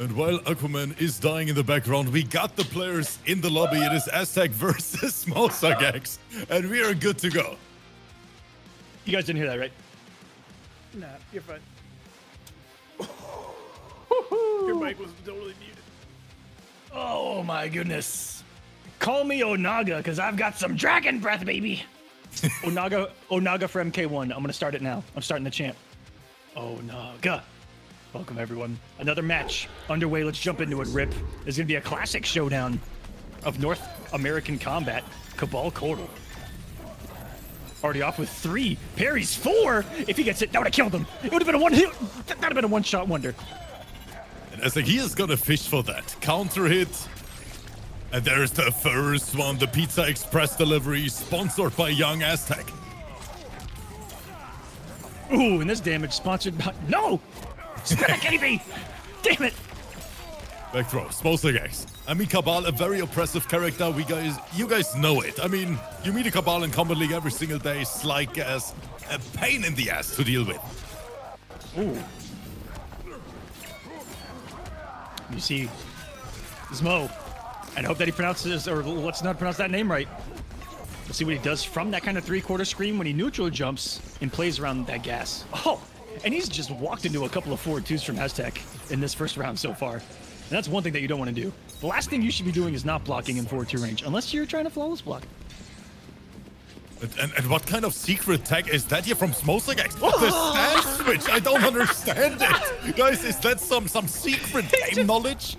And while Aquaman is dying in the background, we got the players in the lobby. It is Aztec versus Smosagak, and we are good to go. You guys didn't hear that, right? Nah, you're fine. Your mic was totally muted. Oh my goodness. Call me Onaga, because I've got some dragon breath, baby. Onaga for MK1. I'm gonna start it now. I'm starting the chant. Onaga. Welcome, everyone. Another match underway. Let's jump into it, Rip. There's going to be a classic showdown of North American combat. Cabal Kolo. Already off with 3. Parries 4. If he gets it, that would have killed him. It would have been a one hit. That would have been a one-shot wonder. And I think he is going to fish for that. Counter hit. And there's the first one. The Pizza Express delivery sponsored by Young Aztec. Ooh, and this damage sponsored by... No! Spin a KB! Damn it! Back throw, Smoke X. I mean, Cabal, a very oppressive character. You guys know it. I mean, you meet a Cabal in Combat League every single day. Slide gas, a pain in the ass to deal with. Ooh. You see, Zmo. And I hope that he pronounces, or let's not pronounce that name right. We'll see what he does from that kind of three-quarter screen when he neutral jumps and plays around that gas. Oh, and he's just walked into a couple of forward twos from Aztec in this first round so far. And that's one thing that you don't want to do. The last thing you should be doing is not blocking in forward two range, unless you're trying to flawless block. And what kind of secret tag is that here from Smoke X? The stand switch, I don't understand it. Guys, is that some secret game knowledge?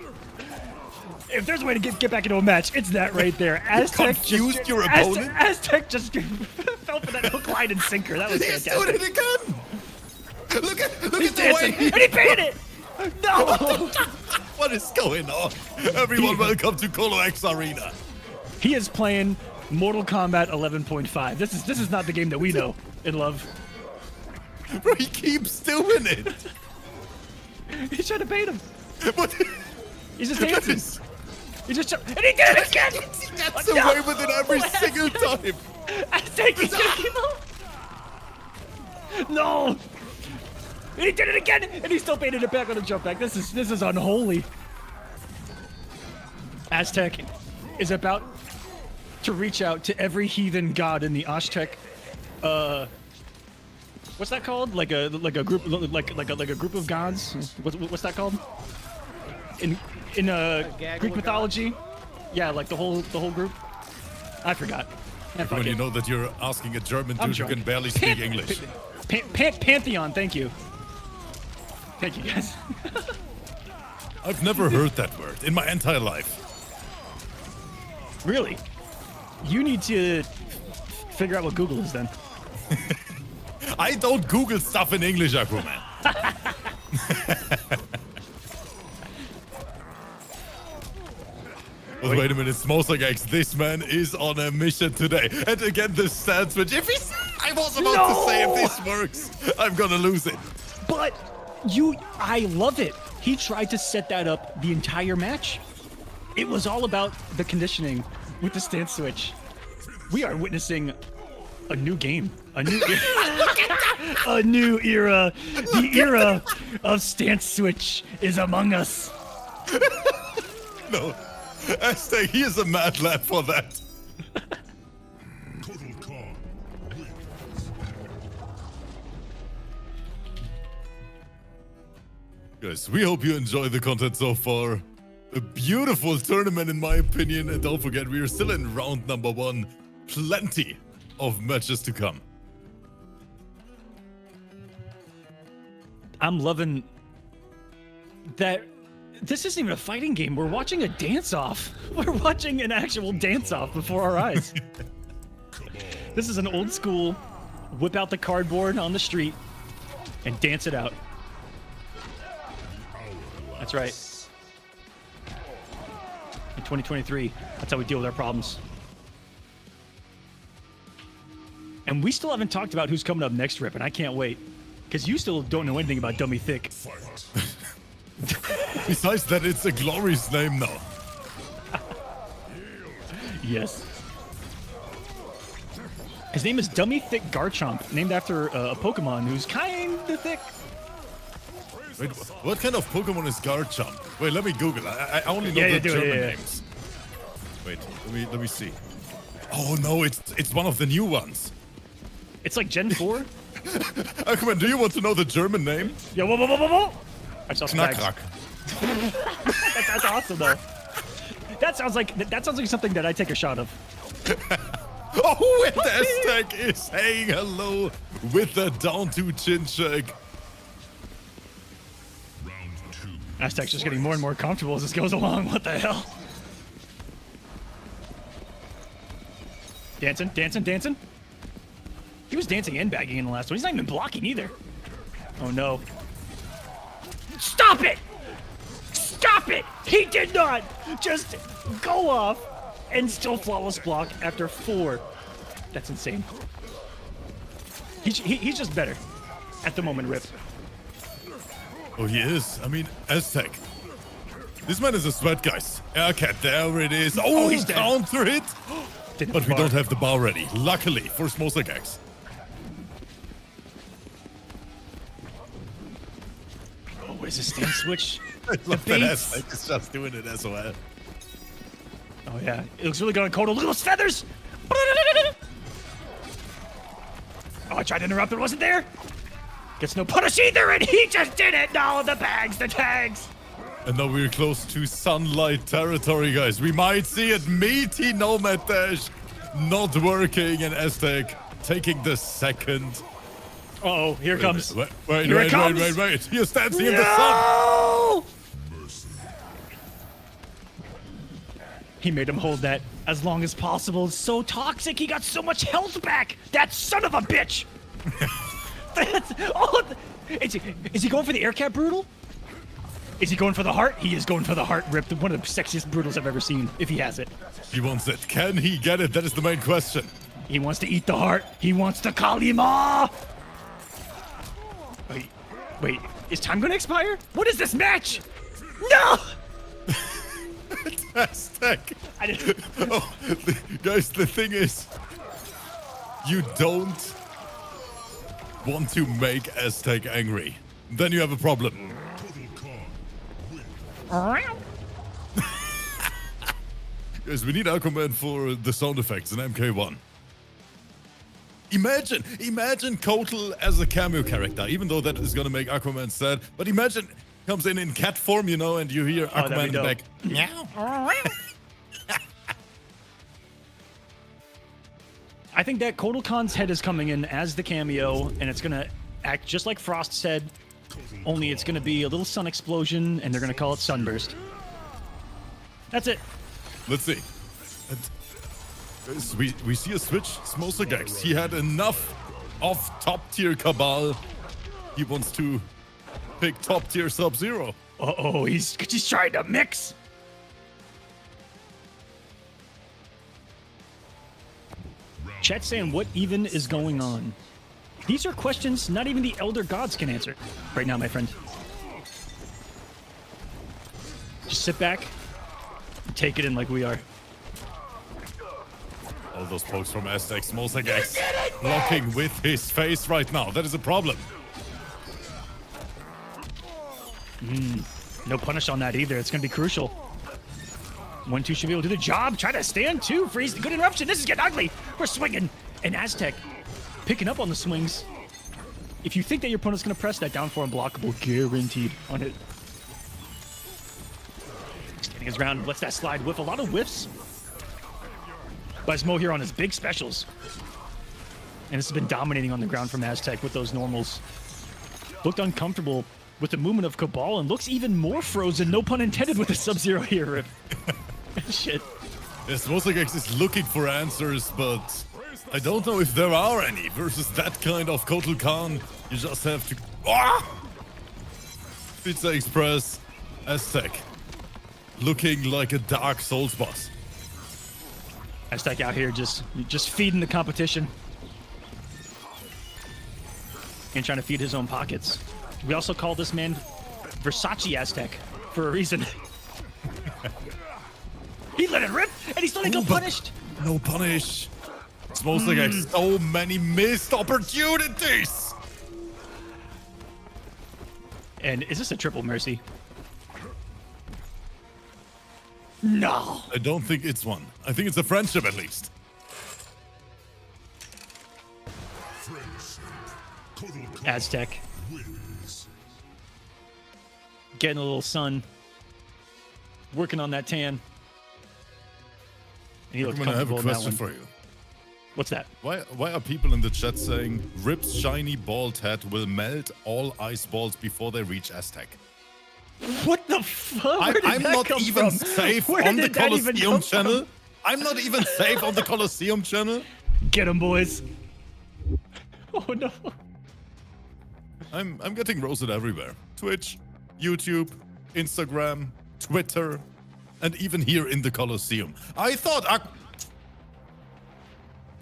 If there's a way to get back into a match, it's that right there. Aztec confused your opponent? Aztec just fell for that hook, line, and sinker. That was He's fantastic. doing it again! Look at He's the dancing, way! and he paid it! No! What is going on? Everyone, welcome to Kolo X Arena. He is playing Mortal Kombat 11.5. This is not the game that we know and love. Bro, he keeps doing it. He's trying to bait him. What? He's just dancing. He just and he did it again. He gets away with it every single time. Aztec, he's gonna keep up. No. And he did it again, and he still baited it back on a jump back. This is unholy. Aztec is about to reach out to every heathen god in the Aztec. What's that called? Like a group like a group of gods. What's that called? In Greek mythology. Yeah, like the whole group. I forgot. When you know that you're asking a German dude who can barely speak English. Pantheon. Thank you. Thank you, guys. I've never heard that word in my entire life. Really? You need to figure out what Google is then. I don't Google stuff in English, Aquaman. Well, wait a minute, Smoke X, this man is on a mission today. And again, the stand switch. I was about to say, if this works, I'm gonna lose it. But I love it. He tried to set that up the entire match. It was all about the conditioning with the stance switch. We are witnessing a new game, a new a new era. The era of stance switch is among us. No, Aztec, he is a mad lad for that. Total Khan wins. Guys, we hope you enjoy the content so far. A beautiful tournament in my opinion, and don't forget, we are still in round number 1. Plenty of matches to come. I'm loving that this isn't even a fighting game. We're watching a dance-off. We're watching an actual dance-off before our eyes. This is an old school whip out the cardboard on the street and dance it out. That's right. In 2023, that's how we deal with our problems. And we still haven't talked about who's coming up next, Rip, and I can't wait. Because you still don't know anything about Dummy Thick. Besides that, it's a glorious name now. Yes. His name is Dummy Thick Garchomp, named after a Pokemon who's kinda thick. Wait, what kind of Pokemon is Garchomp? Wait, let me Google. I only know the German names. Wait, let me see. Oh no, it's one of the new ones. It's like Gen 4? Aquaman, do you want to know the German name? Yo, whoa. I saw Spags. Knackrack. That's awesome, though. That sounds like something that I take a shot of. Oh, and Aztec is saying hello with the down to chin check. Round 2. Aztec's just getting more and more comfortable as this goes along. What the hell? Dancing. He was dancing and bagging in the last one. He's not even blocking either. Oh no. Stop it! Stop it! He did not just go off and still flawless block after 4. That's insane. He's just better at the moment, Rip. Oh, he is. I mean, Aztec. This man is a sweat, guys. Okay, there it is. Oh, he's dead. counter hit. Didn't But we bar. don't have the bar ready. Luckily for Smosagex. Oh, where's the stand switch? Look, baits. that Aztec is just doing it as well. Oh yeah, it looks really good on Kolo. Look at those feathers! Oh, I tried to interrupt, but it wasn't there. Gets no punish either, and he just did it! No, the tags! And now we're close to sunlight territory, guys. We might see it. Meaty Nomad Dash not working, and Aztec taking the second. Uh-oh, here it comes. Wait. Here it comes. He is dancing in the sun. No! He made him hold that as long as possible. It's so toxic. He got so much health back. That son of a bitch. Is he going for the air cap brutal? Is he going for the heart? He is going for the heart rip. One of the sexiest brutals I've ever seen, if he has it. He wants it. Can he get it? That is the main question. He wants to eat the heart. He wants to Kalima. Wait. Is time going to expire? What is this match? No! Aztec. I didn't. Oh, guys, the thing is, you don't want to make Aztec angry. Then you have a problem. Guys, we need Aquaman for the sound effects in MK1. Imagine Kotal as a cameo character, even though that is gonna make Aquaman sad. But imagine comes in cat form, you know, and you hear Aquaman in the back. Meow. I think that Kotal Khan's head is coming in as the cameo, and it's gonna act just like Frost said, only it's gonna be a little sun explosion, and they're gonna call it Sunburst. That's it. Let's see. Guys, we see a switch. Smosagex. He had enough of top tier Cabal. He wants to pick top tier Sub-Zero. Uh-oh, he's trying to mix. Chat saying, what even is going on? These are questions not even the Elder Gods can answer right now, my friend. Just sit back and take it in like we are. All those pokes from Aztec. Smosagex blocking with his face right now. That is a problem. No punish on that either. It's going to be crucial. 1-2 should be able to do the job. Try to stand too. Freeze. Good interruption. This is getting ugly. We're swinging. And Aztec picking up on the swings. If you think that your opponent's going to press that down for unblockable, guaranteed on it. Standing his ground. Lets that slide whiff. A lot of whiffs by Smo here on his big specials. And this has been dominating on the ground from Aztec with those normals. Looked uncomfortable with the movement of Cabal and looks even more frozen, no pun intended, with the Sub-Zero here, Rip. Shit. Yes, Smosagex is looking for answers, but I don't know if there are any. Versus that kind of Kotal Khan, you just have to... Pizza Express, Aztec. Looking like a Dark Souls boss. Aztec out here just feeding the competition. And trying to feed his own pockets. We also call this man Versace Aztec for a reason. He let it rip, and he still didn't get punished. No punish. Smosagex, so many missed opportunities. And is this a triple mercy? No. I don't think it's one. I think it's a friendship at least. Aztec. Getting a little sun. Working on that tan. And he looks I'm gonna have a comfortable in that question one. for you. What's that? Why are people in the chat saying Rip's shiny bald head will melt all ice balls before they reach Aztec? What the fuck? Where did I'm that not come even from? safe Where on the did that even Kolosseum come channel. from? I'm not even safe on the Kolosseum channel. Get him, boys. Oh no. I'm getting roasted everywhere. Twitch, YouTube, Instagram, Twitter, and even here in the Kolosseum. I thought...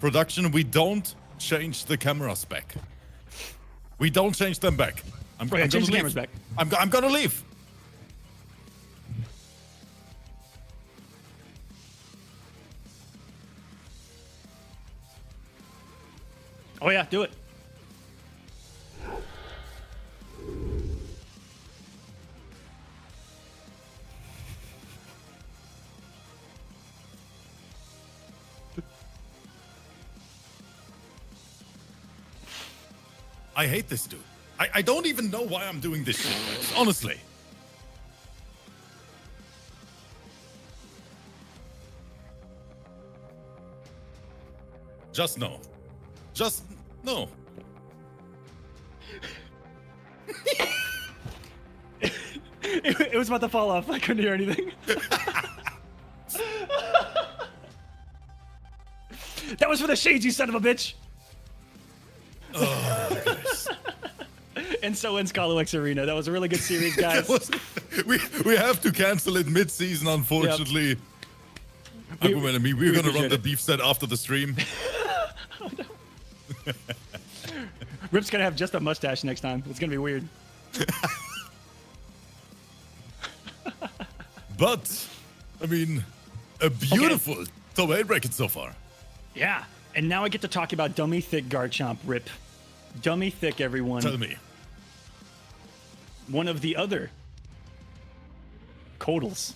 Production, we don't change the cameras back. We don't change them back. I'm Change gonna the leave. cameras back. I'm gonna leave. Oh yeah, do it. I hate this dude. I don't even know why I'm doing this shit, guys, honestly. Just no. Just no. It was about to fall off. I couldn't hear anything. That was for the shades, you son of a bitch. Oh, look at this. And so ends Kolo X Arena. That was a really good series, guys. we have to cancel it mid-season, unfortunately. Aquaman and me, we're gonna run the beef set after the stream. Oh, no. Rip's gonna have just a mustache next time. It's gonna be weird. But, I mean, a beautiful top 8 bracket so far. Yeah. And now I get to talk about Dummy Thick Garchomp, Rip. Dummy Thick, everyone. Tell me. One of the other Kodals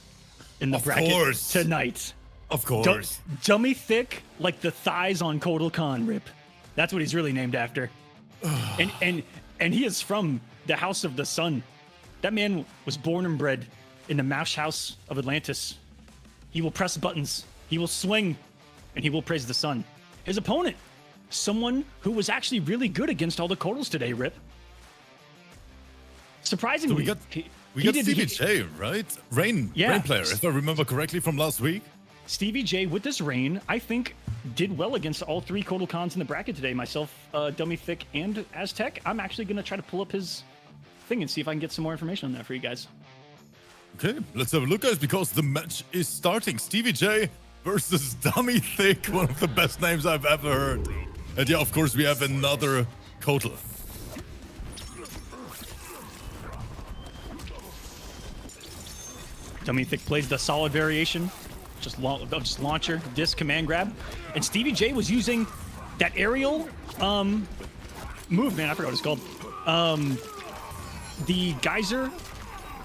in the Of bracket course. tonight. Of course. Dummy Thick, like the thighs on Kodal Khan, Rip. That's what he's really named after. and he is from the House of the Sun. That man was born and bred in the Mouse House of Atlantis. He will press buttons, he will swing, and he will praise the sun. His opponent, someone who was actually really good against all the Kodals today, Rip. Surprisingly, So we got Stevie J, right? Rain player, if I remember correctly from last week. Stevie J with this rain, I think, did well against all three Kodal Khans in the bracket today. Myself, Dummy Thick, and Aztec. I'm actually going to try to pull up his thing and see if I can get some more information on that for you guys. Okay, let's have a look, guys, because the match is starting. Stevie J versus Dummy Thick, one of the best names I've ever heard. And yeah, of course, we have another Kodal. Dummy Thick plays the solid variation, just launcher, disc, command grab. And Stevie J was using that aerial move, man, I forgot what it's called. The geyser.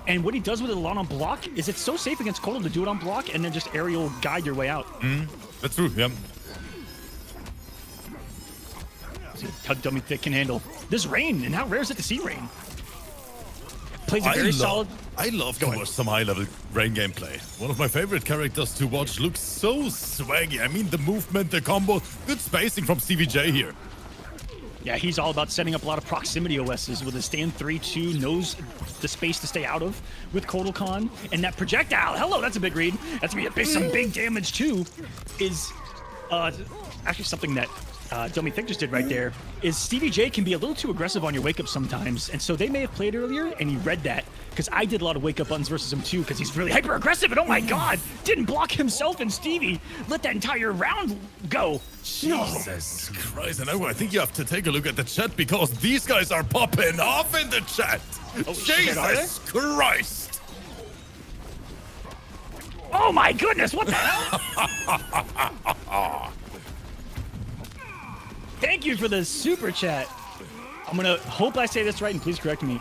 And what he does with it a lot on block is it's so safe against Kolo to do it on block and then just aerial guide your way out. That's true, yeah. See how Dummy Thick can handle this rain, and how rare is it to see rain? Plays a very solid. I love to watch some high-level rain gameplay. One of my favorite characters to watch. Looks so swaggy. I mean, the movement, the combo, good spacing from Stevie J here. Yeah, he's all about setting up a lot of proximity OSs with a stand 3-2, knows the space to stay out of with Kodal Khan. And that projectile, hello, that's a big read. That's gonna be some big damage too. Is actually something that Dummy Thick just did right there. Is Stevie J can be a little too aggressive on your wake up sometimes. And so they may have played earlier and he read that. Because I did a lot of wake up buttons versus him too, because he's really hyper aggressive. And oh my god, didn't block himself, and Stevie let that entire round go. Jesus Christ, and I think you have to take a look at the chat, because these guys are popping off in the chat. Oh, shit, are they? Jesus Christ. Oh my goodness, what the hell? Thank you for the super chat. I'm gonna hope I say this right, and please correct me.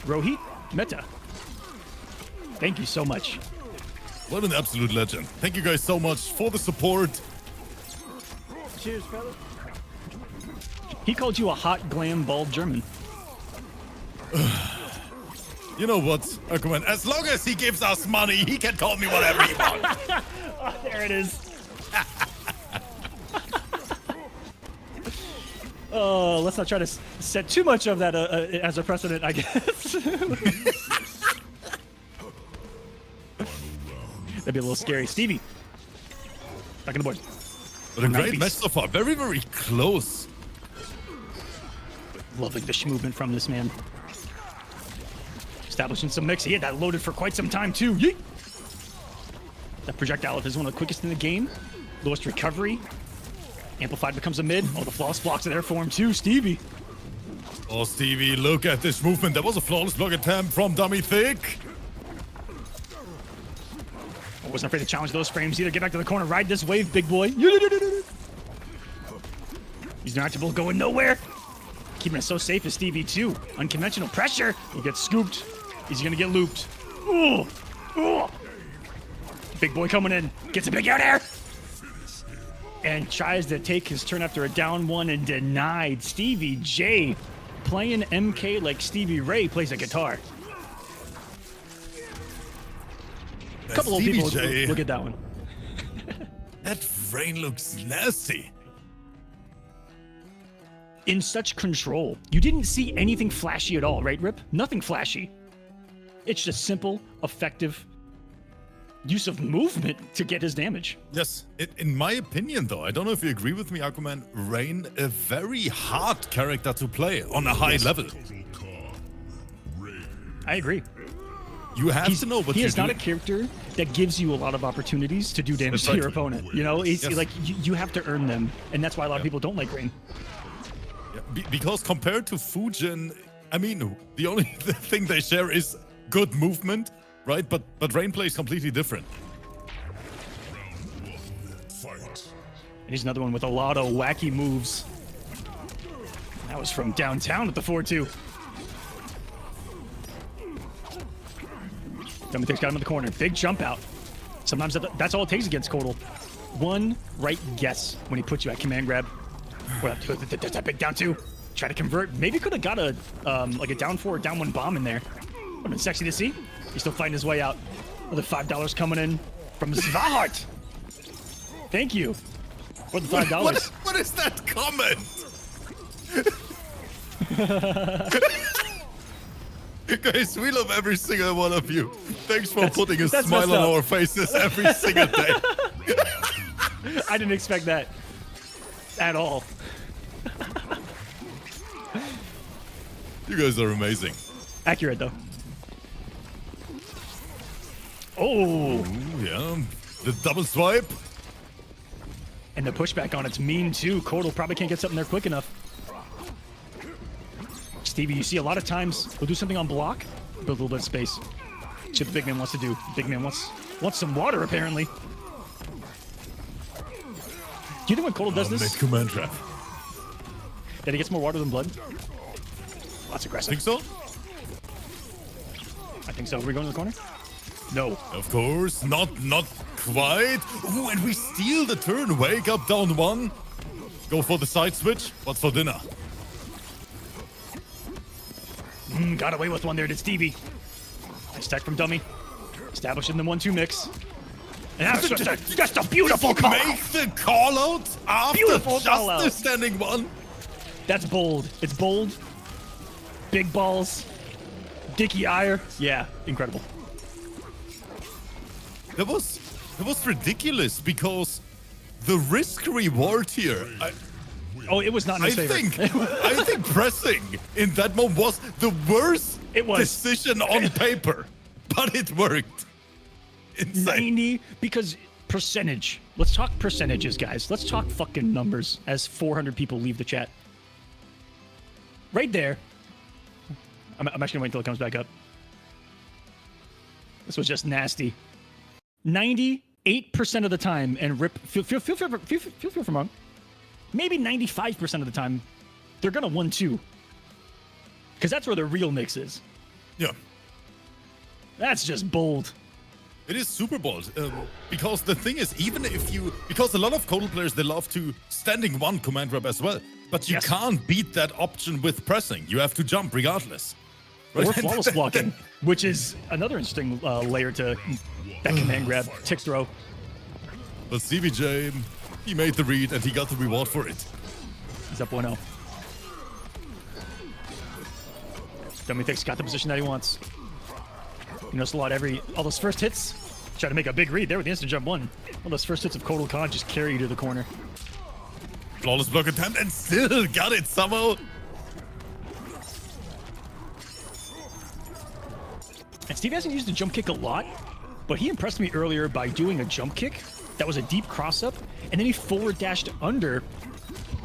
Rohit Mehta. Thank you so much. What an absolute legend. Thank you guys so much for the support. Cheers, fellas. He called you a hot, glam, bald German. You know what, Aquaman, as long as he gives us money, he can call me whatever he wants. Oh, there it is. Oh, let's not try to set too much of that as a precedent, I guess. That'd be a little scary. Stevie, back on the board. But a great match so far. Very, very close. Loving the movement from this man. Establishing some mix. He had that loaded for quite some time, too. Yeet! That projectile is one of the quickest in the game. Lowest recovery. Amplified becomes a mid. Oh, the flawless blocks are there for him, too. Stevie. Oh, Stevie, look at this movement. That was a flawless block attempt from Dummy Thick. I wasn't afraid to challenge those frames either. Get back to the corner. Ride this wave, big boy. These Noctibles going nowhere. Keeping it so safe is Stevie too. Unconventional pressure. He gets scooped. He's gonna get looped. Ooh. Ooh. Big boy coming in. Gets a big out air. And tries to take his turn after a down one and denied. Stevie J playing MK like Stevie Ray plays a guitar. A couple of people look at that one. That rain looks nasty. In such control. You didn't see anything flashy at all, right, Rip? Nothing flashy. It's just simple, effective use of movement to get his damage. Yes, in my opinion, though, I don't know if you agree with me, Aquaman, Rain, a very hard character to play on a high level. I agree. You have to know what he you're is not a doing. character that gives you a lot of opportunities to do damage to your opponent. You know, it's like you have to earn them, and that's why a lot of people don't like Rain. Yeah, because compared to Fujin, I mean, the only thing they share is good movement, right? But Rain plays completely different. Fight. And he's another one with a lot of wacky moves. That was from downtown at the 4-2. Commentators got him in the corner. Big jump out. Sometimes that's all it takes against Kolo. One right guess when he puts you at command grab. That's that big down two. Try to convert. Maybe could have got a like a down 4 or down 1 bomb in there. Would have been sexy to see. He's still fighting his way out. Another $5 coming in from Svahart. Thank you for the $5. What is that comment? Guys, we love every single one of you. Thanks for putting a smile on our faces every single day. I didn't expect that at all. You guys are amazing. Accurate, though. Oh! Ooh, yeah, the double swipe. And the pushback on it's mean, too. Kolo probably can't get something there quick enough. Stevie, you see a lot of times he'll do something on block, build a little bit of space. See what the big man wants to do. Big man wants some water, apparently. Do you think when Kolo does this, Command trap. that he gets more water than blood? That's aggressive. Think so? I think so. Are we going to the corner? No. Of course, not quite. Ooh, and we steal the turn. Wake up, down 1. Go for the side switch. What's for dinner? Got away with one there to Stevie. Nice tech from Dummy. Establishing the 1-2 mix. And that's just a beautiful call. Make the call out after Beautiful call just out. the standing 1. That's bold. It's bold. Big balls. Dicky ire. Yeah, incredible. That was ridiculous because the risk reward here. Oh, it was not in his favor. I think pressing in that moment was the worst decision on paper, but it worked. Insane. 90, because percentage. Let's talk percentages, guys. Let's talk fucking numbers as 400 people leave the chat. Right there. I'm actually gonna wait until it comes back up. This was just nasty. 98% of the time, and Rip, feel free from wrong. Maybe 95% of the time, they're gonna 1-2. Because that's where the real mix is. Yeah. That's just bold. It is super bold. Because the thing is, even if you... Because a lot of Kolo players, they love to standing 1 command grab as well. But you can't beat that option with pressing. You have to jump regardless. Right? Or flawless blocking, which is another interesting layer to that command grab, tick throw. But CBJ, he made the read and he got the reward for it. He's up 1-0. Dummy Thick's got the position that he wants. You notice a lot all those first hits, try to make a big read there with the instant jump 1. All those first hits of Kotal Khan just carry you to the corner. Flawless block attempt and still got it somehow. And Steve hasn't used the jump kick a lot, but he impressed me earlier by doing a jump kick that was a deep cross up, and then he forward dashed under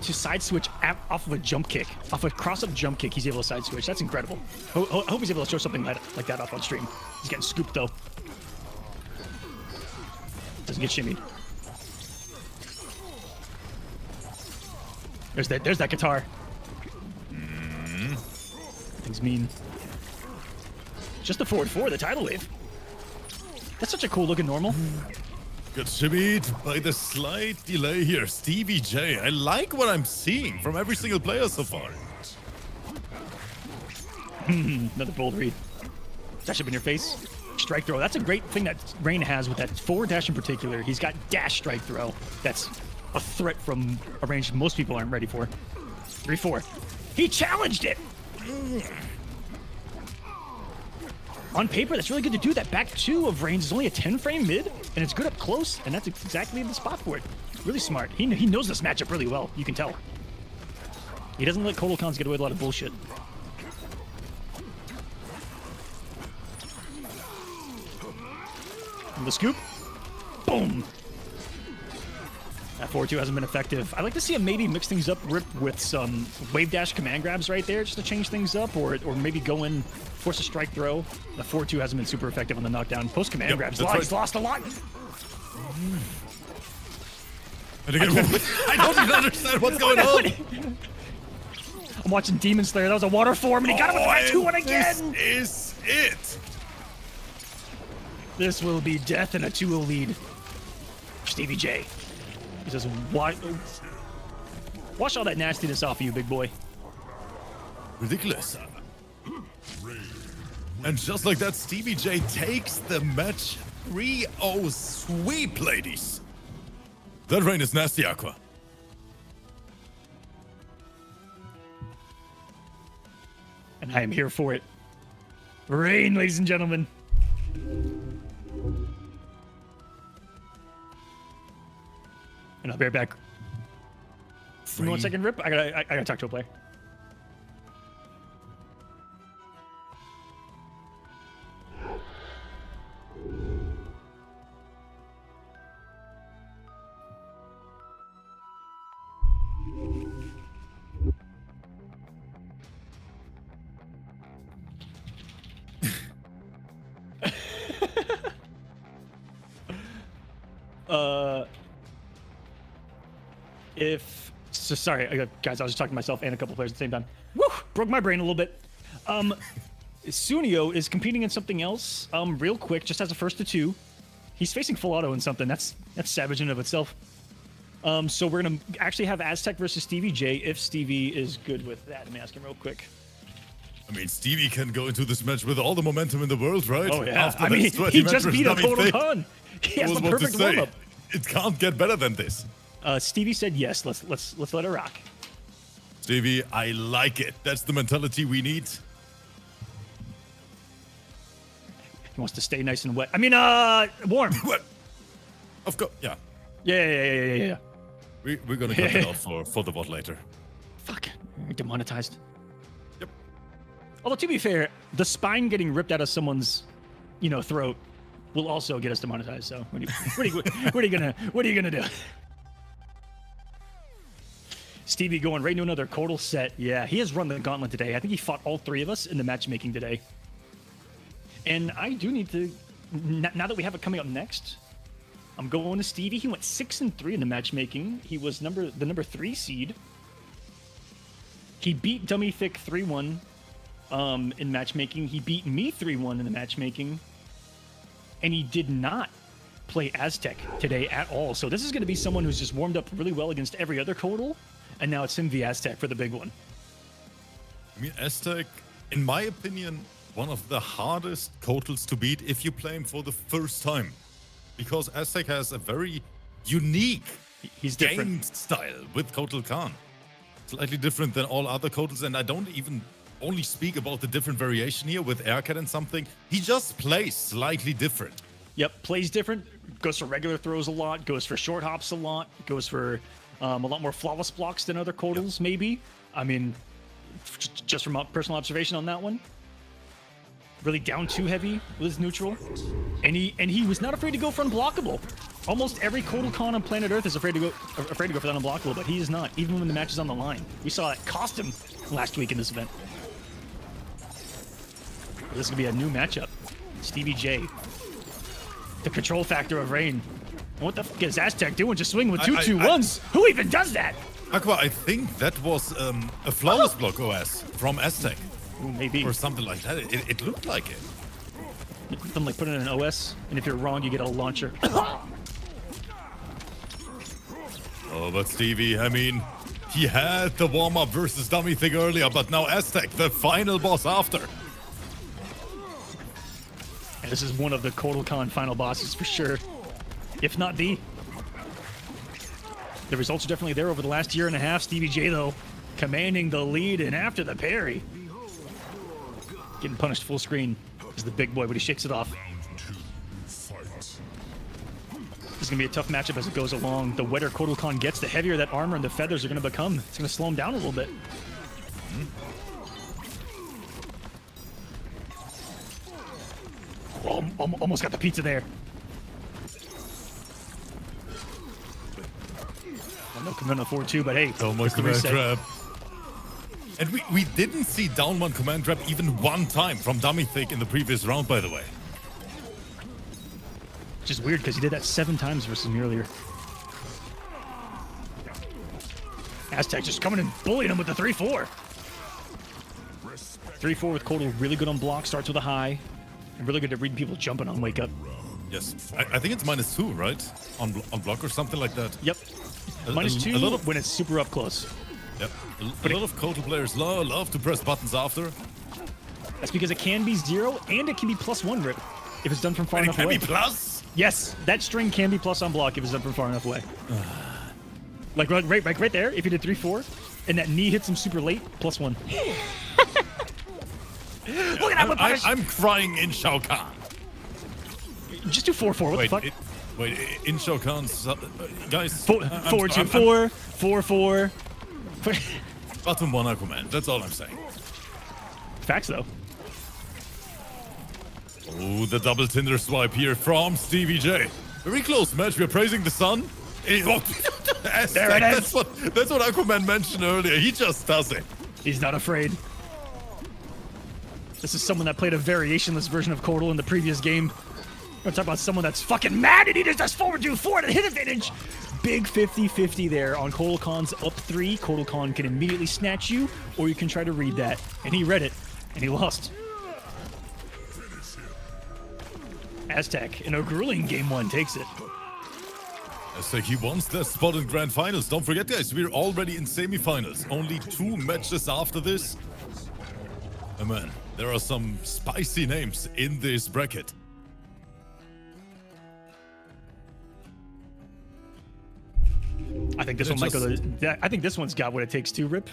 to side switch off of a jump kick. Off a cross up jump kick, he's able to side switch. That's incredible. I hope he's able to show something like that up on stream. He's getting scooped though. Doesn't get shimmied. There's that guitar. Things mean. Just the forward 4, the tidal wave. That's such a cool looking normal. Got shimmied by the slight delay here. Stevie J. I like what I'm seeing from every single player so far. Another bold read. Dash up in your face. Strike throw. That's a great thing that Rain has with that forward dash in particular. He's got dash strike throw. That's a threat from a range most people aren't ready for. 3-4. He challenged it! On paper, that's really good to do. That back 2 of range is only a 10-frame mid, and it's good up close, and that's exactly the spot for it. Really smart. He knows this matchup really well. You can tell. He doesn't let Kotal Khans get away with a lot of bullshit. And the scoop. Boom. That 4-2 hasn't been effective. I'd like to see him maybe mix things up, Rip, with some wave dash command grabs right there just to change things up, or maybe go in, force a strike throw. The 4-2 hasn't been super effective on the knockdown. Post command grabs. He's lost a lot. And again, I don't even understand what's going on. I'm watching Demon Slayer. That was a water form, and he got him with that 2-1 again. This is it. This will be death and a 2-0 lead. Stevie J. He says, wash all that nastiness off of you, big boy. Ridiculous. And just like that, Stevie J takes the match 3-0 sweep, ladies. That rain is nasty, Aqua. And I am here for it. Rain, ladies and gentlemen. And I'll be right back. Give me 1 second, Rip. I gotta talk to a player. Sorry, guys, I was just talking to myself and a couple players at the same time. Woo! Broke my brain a little bit. Sunio is competing in something else. Real quick, just as a first to 2. He's facing full auto in something. That's savage in and of itself. So we're gonna actually have Aztec versus Stevie J if Stevie is good with that. Let me ask him real quick. I mean, Stevie can go into this match with all the momentum in the world, right? Oh yeah. After I mean, he just beat a Kotal Khan. He has the perfect warm-up. It can't get better than this. Stevie said yes. Let's let it rock. Stevie, I like it. That's the mentality we need. He wants to stay nice and wet. I mean, warm. What? Of course, yeah. Yeah. We're gonna cut it out for the bot later. Fuck, demonetized. Yep. Although to be fair, the spine getting ripped out of someone's, throat, will also get us demonetized. So what are you gonna do? Stevie going right into another Kotal set. Yeah, he has run the gauntlet today. I think he fought all 3 of us in the matchmaking today. And I do need to, now that we have it coming up next, I'm going to Stevie. He went 6-3 in the matchmaking. He was the number 3 seed. He beat Dummy Thick 3-1 in matchmaking. He beat me 3-1 in the matchmaking. And he did not play Aztec today at all. So this is going to be someone who's just warmed up really well against every other Kotal. And now it's him v Aztec for the big one. I mean, Aztec, in my opinion, one of the hardest Kotals to beat if you play him for the first time. Because Aztec has a very unique game style with Kotal Khan. Slightly different than all other Kotals, and I don't even only speak about the different variation here with Aircat and something. He just plays slightly different. Yep, plays different. Goes for regular throws a lot. Goes for short hops a lot. Goes for a lot more flawless blocks than other Kotals, maybe. I mean, just from personal observation on that one. Really down too heavy with his neutral. And he was not afraid to go for unblockable. Almost every Kotal Khan on planet Earth is afraid to go for that unblockable, but he is not, even when the match is on the line. We saw that cost him last week in this event. This is gonna be a new matchup. Stevie J. The control factor of Rain. And what the fuck is Aztec doing? Just swinging with 2-2-1s? Who even does that? Aqua, I think that was a flawless block OS from Aztec Ooh, maybe. or something like that. It looked like it. Something like put in an OS, and if you're wrong, you get a launcher. Oh, but Stevie, I mean, he had the warm-up versus dummy thing earlier, but now Aztec, the final boss after. And this is one of the Kotal final bosses for sure, if not the. The results are definitely there over the last year and a half. Stevie J, though, commanding the lead, and after the parry, getting punished full screen is the big boy, but he shakes it off. Round 2. Fight. This is going to be a tough matchup as it goes along. The wetter Kotal gets, the heavier that armor and the feathers are going to become. It's going to slow him down a little bit. Oh, almost got the pizza there. I'm not coming forward too, but hey, Oh my it's the command reset. grab. And we didn't see down one command grab even one time from dummy thick in the previous round, by the way. Which is weird because he did that 7 times versus me earlier. Aztec just coming and bullying him with the 3-4. 3-4 with Kolo, really good on block, starts with a high. And really good at reading people jumping on wake up. Yes, I think it's -2, right? On block or something like that. Yep. -2 a lot of- when it's super up close. Yep. A lot of Kotal players love to press buttons after. That's because it can be 0 and it can be +1 rip if it's done from far And it enough can away. be plus. Yes, that string can be plus on block if it's done from far enough away. like right there, if you did 3-4 and that knee hits him super late, +1. Look at that one punish! I'm crying in Shao Kahn. Just do 4-4. What Wait, the fuck? in Shao Kahn's guys. 4-2-4, 4-4. Bottom one Aquaman. That's all I'm saying. Facts though. Oh, the double Tinder swipe here from Stevie J. Very close match. We're praising the sun. There it is. That's what Aquaman mentioned earlier. He just does it. He's not afraid. This is someone that played a variationless version of Kotal in the previous game. We're talking about someone that's fucking mad and he just does forward 2-4 to hit advantage. Big 50-50 there on Kotal Khan's up 3. Kotal Khan can immediately snatch you, or you can try to read that. And he read it, and he lost. Aztec, in a grueling game 1, takes it. So he wants the spot in grand finals. Don't forget, guys, we're already in semifinals. Only 2 matches after this. Oh man, there are some spicy names in this bracket. I think this one might go I think this one's got what it takes to rip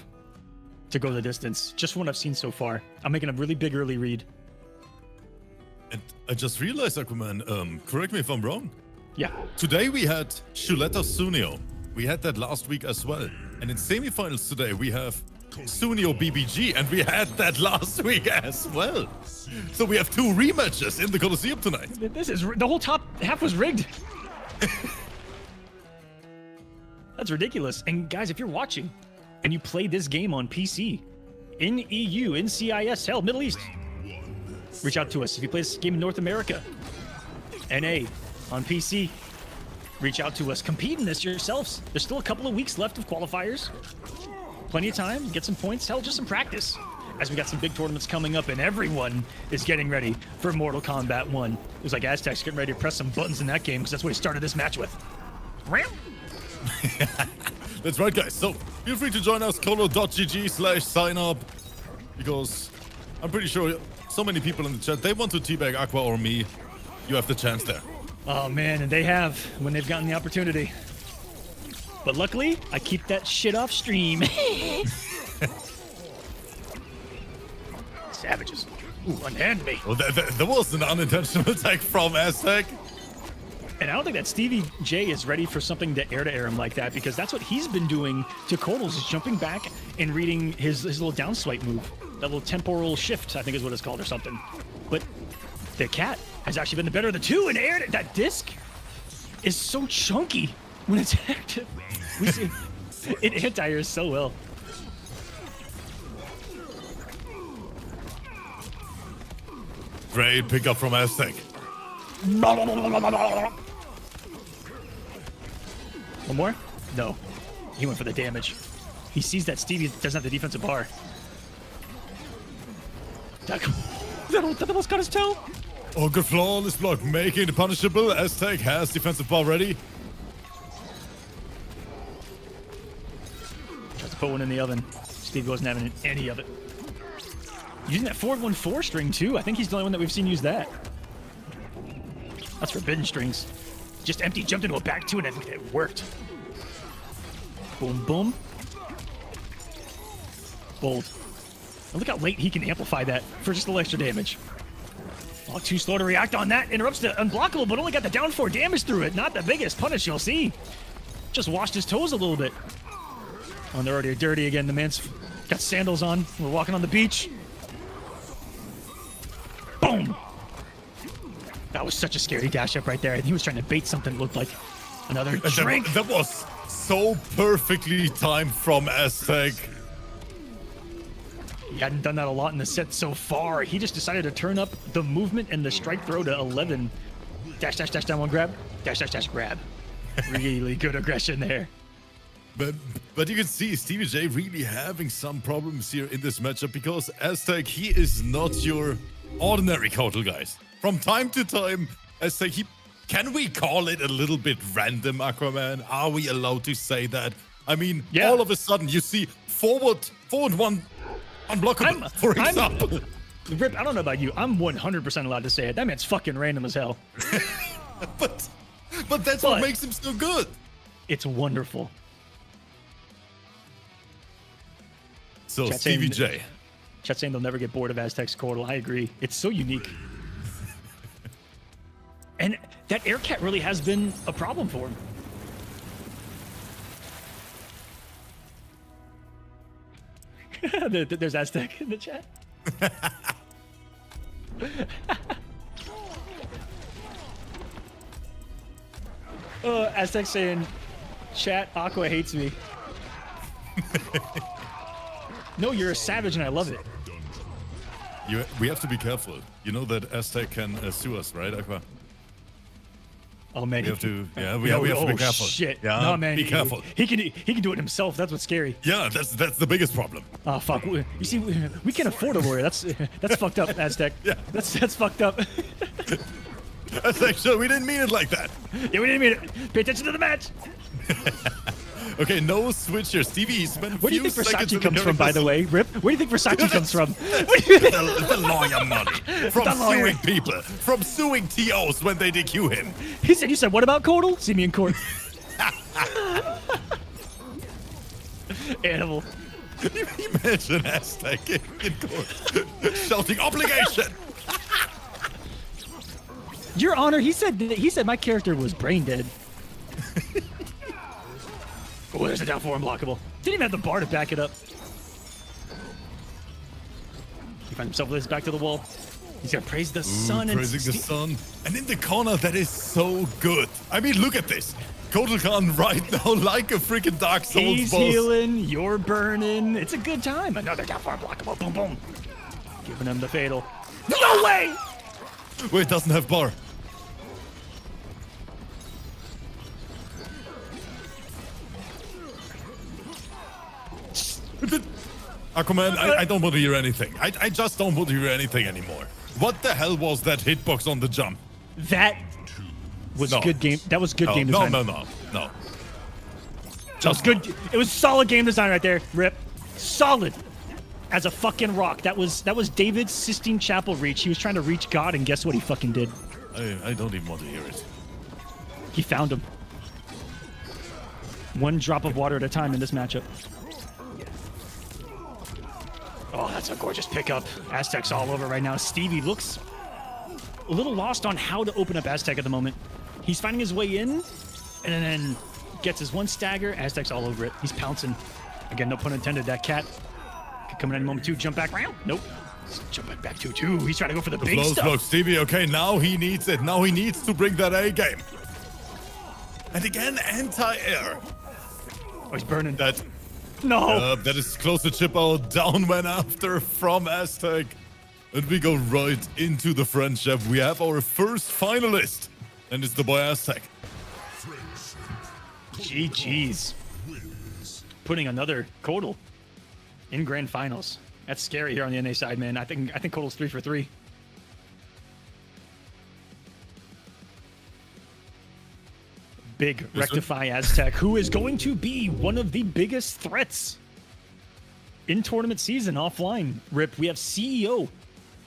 to go the distance. Just from what I've seen so far. I'm making a really big early read. And I just realized, Aquaman, correct me if I'm wrong. Yeah. Today we had Shuleta Sunio. We had that last week as well. And in semifinals today we have Sunio BBG, and we had that last week as well. So we have 2 rematches in the Kolosseum tonight. This is the whole top half was rigged. That's ridiculous. And guys, if you're watching and you play this game on PC, in EU, in CIS, hell, Middle East, reach out to us. If you play this game in North America, NA, on PC, reach out to us. Compete in this yourselves. There's still a couple of weeks left of qualifiers. Plenty of time, get some points, hell, just some practice. As we got some big tournaments coming up and everyone is getting ready for Mortal Kombat 1. It was like Aztec's getting ready to press some buttons in that game because that's what he started this match with. That's right, guys. So feel free to join us, kolo.gg/sign-up, because I'm pretty sure so many people in the chat, they want to teabag Aqua or me. You have the chance there. Oh man, and they have when they've gotten the opportunity. But luckily, I keep that shit off stream. Savages. Ooh, unhand me. Well, that was an unintentional attack from Aztec. And I don't think that Stevie J is ready for something to air him like that, because that's what he's been doing to Kotal's, is jumping back and reading his little down swipe move. That little temporal shift, I think is what it's called, or something. But the cat has actually been the better of the 2 and aired it. That disc is so chunky when it's active. We see it anti-airs so well. Great pickup from Aztec. One more? No. He went for the damage. He sees that Stevie doesn't have the defensive bar. That almost got his toe. Oh, good flawless block, making it punishable. Aztec has defensive bar ready. Tries to put one in the oven. Stevie wasn't having any of it. Using that forward 1-4 string too. I think he's the only one that we've seen use that. That's forbidden strings. Just empty, jumped into a back two, and it worked. Boom, boom. Bold. And look how late he can amplify that for just a little extra damage. Oh, too slow to react on that. Interrupts the unblockable, but only got the down 4 damage through it. Not the biggest punish you'll see. Just washed his toes a little bit. Oh, and they're already dirty again. The man's got sandals on. We're walking on the beach. Boom! That was such a scary dash up right there. And he was trying to bait something that looked like another drink. That was so perfectly timed from Aztec. He hadn't done that a lot in the set so far. He just decided to turn up the movement and the strike throw to 11. Dash, dash, dash, down one grab. Dash, dash, dash, grab. Really good aggression there. But you can see Stevie J really having some problems here in this matchup because Aztec, he is not your ordinary Kotal, guys. From time to time, Aztec, can we call it a little bit random, Aquaman? Are we allowed to say that? I mean, all of a sudden you see forward one unblockable, for example. Rip, I don't know about you. I'm 100% allowed to say it. That man's fucking random as hell. but that's what makes him so good. It's wonderful. So Stevie J. Chat saying they'll never get bored of Aztec's Kotal. I agree. It's so unique. And that air cat really has been a problem for him. There's Aztec in the chat. Aztec saying, chat, Aqua hates me. No, you're a savage and I love it. We have to be careful. You know that Aztec can sue us, right, Aqua? Oh man, we have to be careful. Shit. Yeah, no man, be careful. He can do it himself. That's what's scary. Yeah, that's the biggest problem. Oh fuck. You see, we can't afford a lawyer. That's fucked up, Aztec. Yeah, that's fucked up. Aztec, sure, we didn't mean it like that. Yeah, we didn't mean it. Pay attention to the match. Okay, no switch here. Stevie spent Where do you think Versace comes from, by the way, Rip? Where do you think Versace comes from? The lawyer money. From suing people. From suing TOs when they DQ him. You said, what about Kotal? See me in court. Animal. Imagine Aztec in court shouting obligation. Your Honor, he said my character was brain dead. Oh, there's a down 4 unblockable. Didn't even have the bar to back it up. He finds himself with his back to the wall. He's gonna praise the sun. Praising the sun. And in the corner, that is so good. I mean, look at this. Kotal Khan right now like a freaking Dark Souls He's boss. healing, you're burning. It's a good time. Another down 4 unblockable. Boom, boom. Giving him the fatal. No way! Wait, it doesn't have bar. Aquaman, I don't want to hear anything. I just don't want to hear anything anymore. What the hell was that hitbox on the jump? That was good game. That was good game design. No. That was good. It was solid game design right there, Rip. Solid as a fucking rock. That was David's Sistine Chapel reach. He was trying to reach God, and guess what he fucking did? I don't even want to hear it. He found him. One drop of water at a time in this matchup. Oh, that's a gorgeous pickup. Aztec's all over right now. Stevie looks a little lost on how to open up Aztec at the moment. He's finding his way in, and then gets his one stagger. Aztec's all over it. He's pouncing. Again, no pun intended. That cat could come in any moment too. Jump back round. Nope. Jump back 2-2. He's trying to go for the big stuff. Look, Stevie, okay, now he needs it. Now he needs to bring that A game. And again, anti-air. Oh, he's burning. No. That is close to chip out. Down went after from Aztec. And we go right into the friendship. We have our first finalist. And it's the boy Aztec. GG's. putting another Kolo in grand finals. That's scary here on the NA side, man. I think Kolo's 3 for 3. Big Rectify Aztec, who is going to be one of the biggest threats in tournament season offline. Rip, we have CEO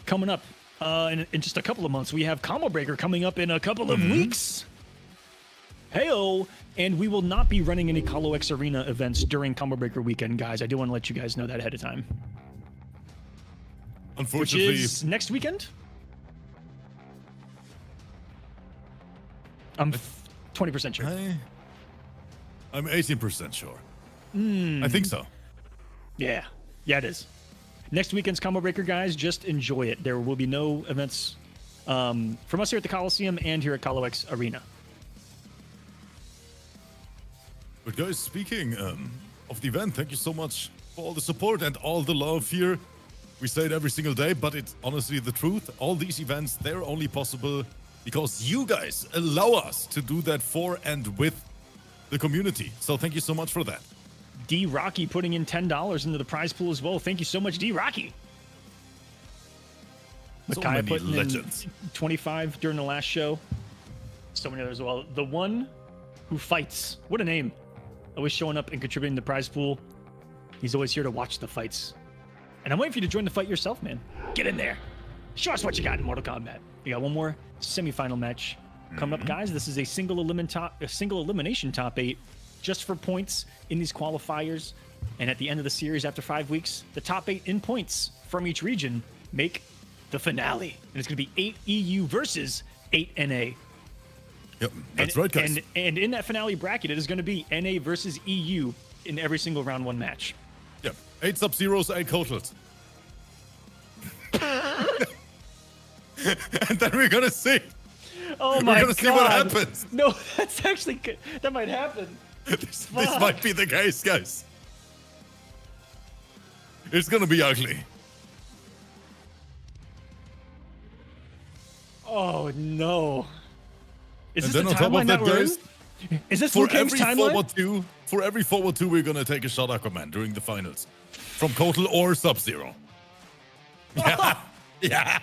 coming up in just a couple of months. We have Combo Breaker coming up in a couple of weeks. Heyo! And we will not be running any Kolo X Arena events during Combo Breaker weekend, guys. I do want to let you guys know that ahead of time. Unfortunately, Which is next weekend? I'm 20% sure. I'm 18% sure. I think so. Yeah, it is. Next weekend's Combo Breaker, guys. Just enjoy it. There will be no events from us here at the Kolosseum and here at Kolo X Arena. But guys, speaking of the event, thank you so much for all the support and all the love here. We say it every single day, but it's honestly the truth. All these events, they're only possible because you guys allow us to do that for and with the community. So thank you so much for that. D Rocky putting in $10 into the prize pool as well. Thank you so much, D Rocky. So Micaiah many putting legends. in 25 during the last show. So many others as well. The one who fights. What a name. Always showing up and contributing to the prize pool. He's always here to watch the fights. And I'm waiting for you to join the fight yourself, man. Get in there. Show us what you got in Mortal Kombat. We got one more semifinal match coming up, guys. This is a single elimination top 8 just for points in these qualifiers. And at the end of the series, after 5 weeks, the top 8 in points from each region make the finale. And it's going to be 8 EU versus 8 NA. Yep, that's right, guys. And in that finale bracket, it is going to be NA versus EU in every single round 1 match. Yep, 8 Sub-Zeros, 8 Kotels. And then we're gonna see. Oh my god. We're gonna see what happens. No, that's actually good. That might happen. This might be the case, guys. It's gonna be ugly. Oh no. Is And this then the on top timeline of that that, we're in? guys, Is this for Liu Kang's every timeline? for every forward 2, we're gonna take a shot Aquaman during the finals. From Kotal or Sub-Zero. Yeah. Yeah.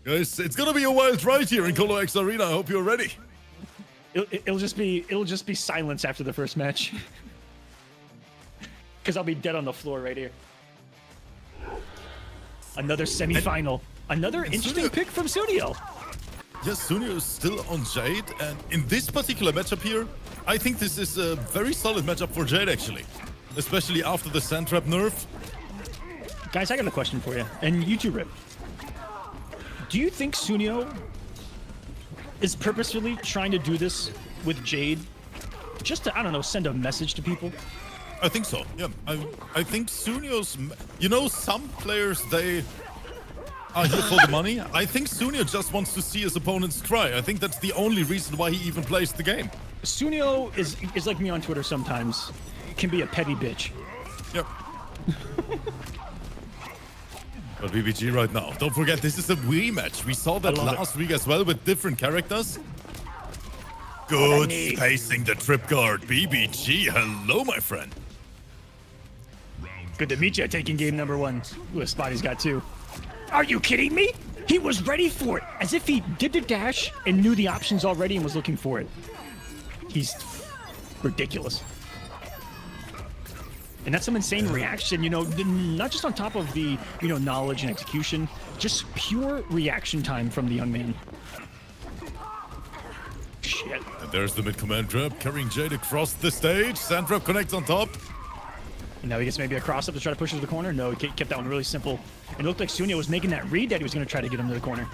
Guys, it's gonna be a wild ride here in Kolo X Arena. I hope you're ready. It'll just be silence after the first match. Because I'll be dead on the floor right here. Another semifinal. Another interesting pick from Sunio. Yes, Sunio is still on Jade, and in this particular matchup here, I think this is a very solid matchup for Jade, actually. Especially after the Sand Trap nerf. Guys, I got a question for you. And you too, Rip. Do you think Sunio is purposefully trying to do this with Jade just to, I don't know, send a message to people? I think so, yeah. I think Sunio's... You know, some players, they are here for the money. I think Sunio just wants to see his opponents try. I think that's the only reason why he even plays the game. Sunio is like me on Twitter sometimes. Can be a petty bitch. Yep. But BBG right now. Don't forget, this is a rematch. We saw that last week as well with different characters. Good spacing the trip guard. BBG, hello, my friend. Good to meet you, taking game number 1. Ooh, a spot he's got 2. Are you kidding me? He was ready for it, as if he did the dash and knew the options already and was looking for it. He's ridiculous. And that's some insane reaction, you know, not just on top of the, you know, knowledge and execution, just pure reaction time from the young man. Shit. And there's the mid-command trap carrying Jade across the stage. Sand trap connects on top. And now he gets maybe a cross-up to try to push it to the corner. No, he kept that one really simple. It looked like Sunio was making that read that he was going to try to get him to the corner.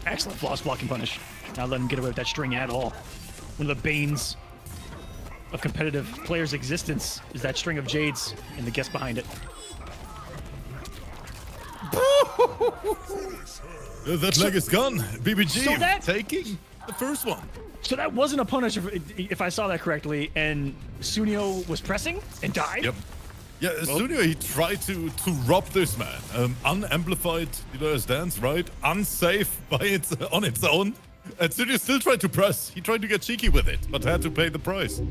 Excellent floss blocking punish. Not letting him get away with that string at all. One of the banes of competitive players' existence is that string of Jades and the guess behind it. That leg is gone. BBG So taking the first one. So that wasn't a punish, if I saw that correctly, and Sunio was pressing and died? Yep. Yeah, Sunio, he tried to rob this man. Unamplified, you know, stance, right? Unsafe on its own. And Sunio still tried to press. He tried to get cheeky with it, but had to pay the price.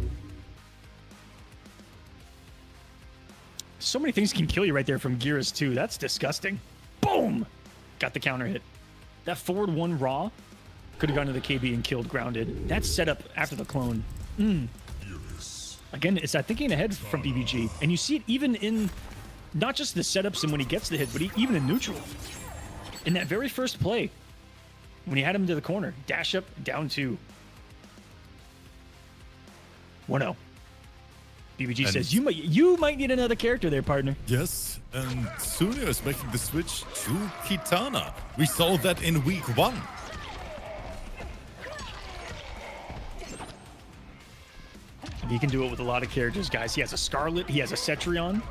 So many things can kill you right there from Gears 2. That's disgusting. Boom! Got the counter hit. That forward one raw could have gone to the KB and killed grounded. That's set up after the clone. Again, it's thinking ahead from BBG. And you see it even in not just the setups and when he gets the hit, but even in neutral. In that very first play, when he had him to the corner, dash up, down 2. 1-0. BBG says, you might need another character there, partner. Yes, and Sunio is making the switch to Kitana. We saw that in week 1. He can do it with a lot of characters, guys. He has a Scarlet, he has a Cetrion.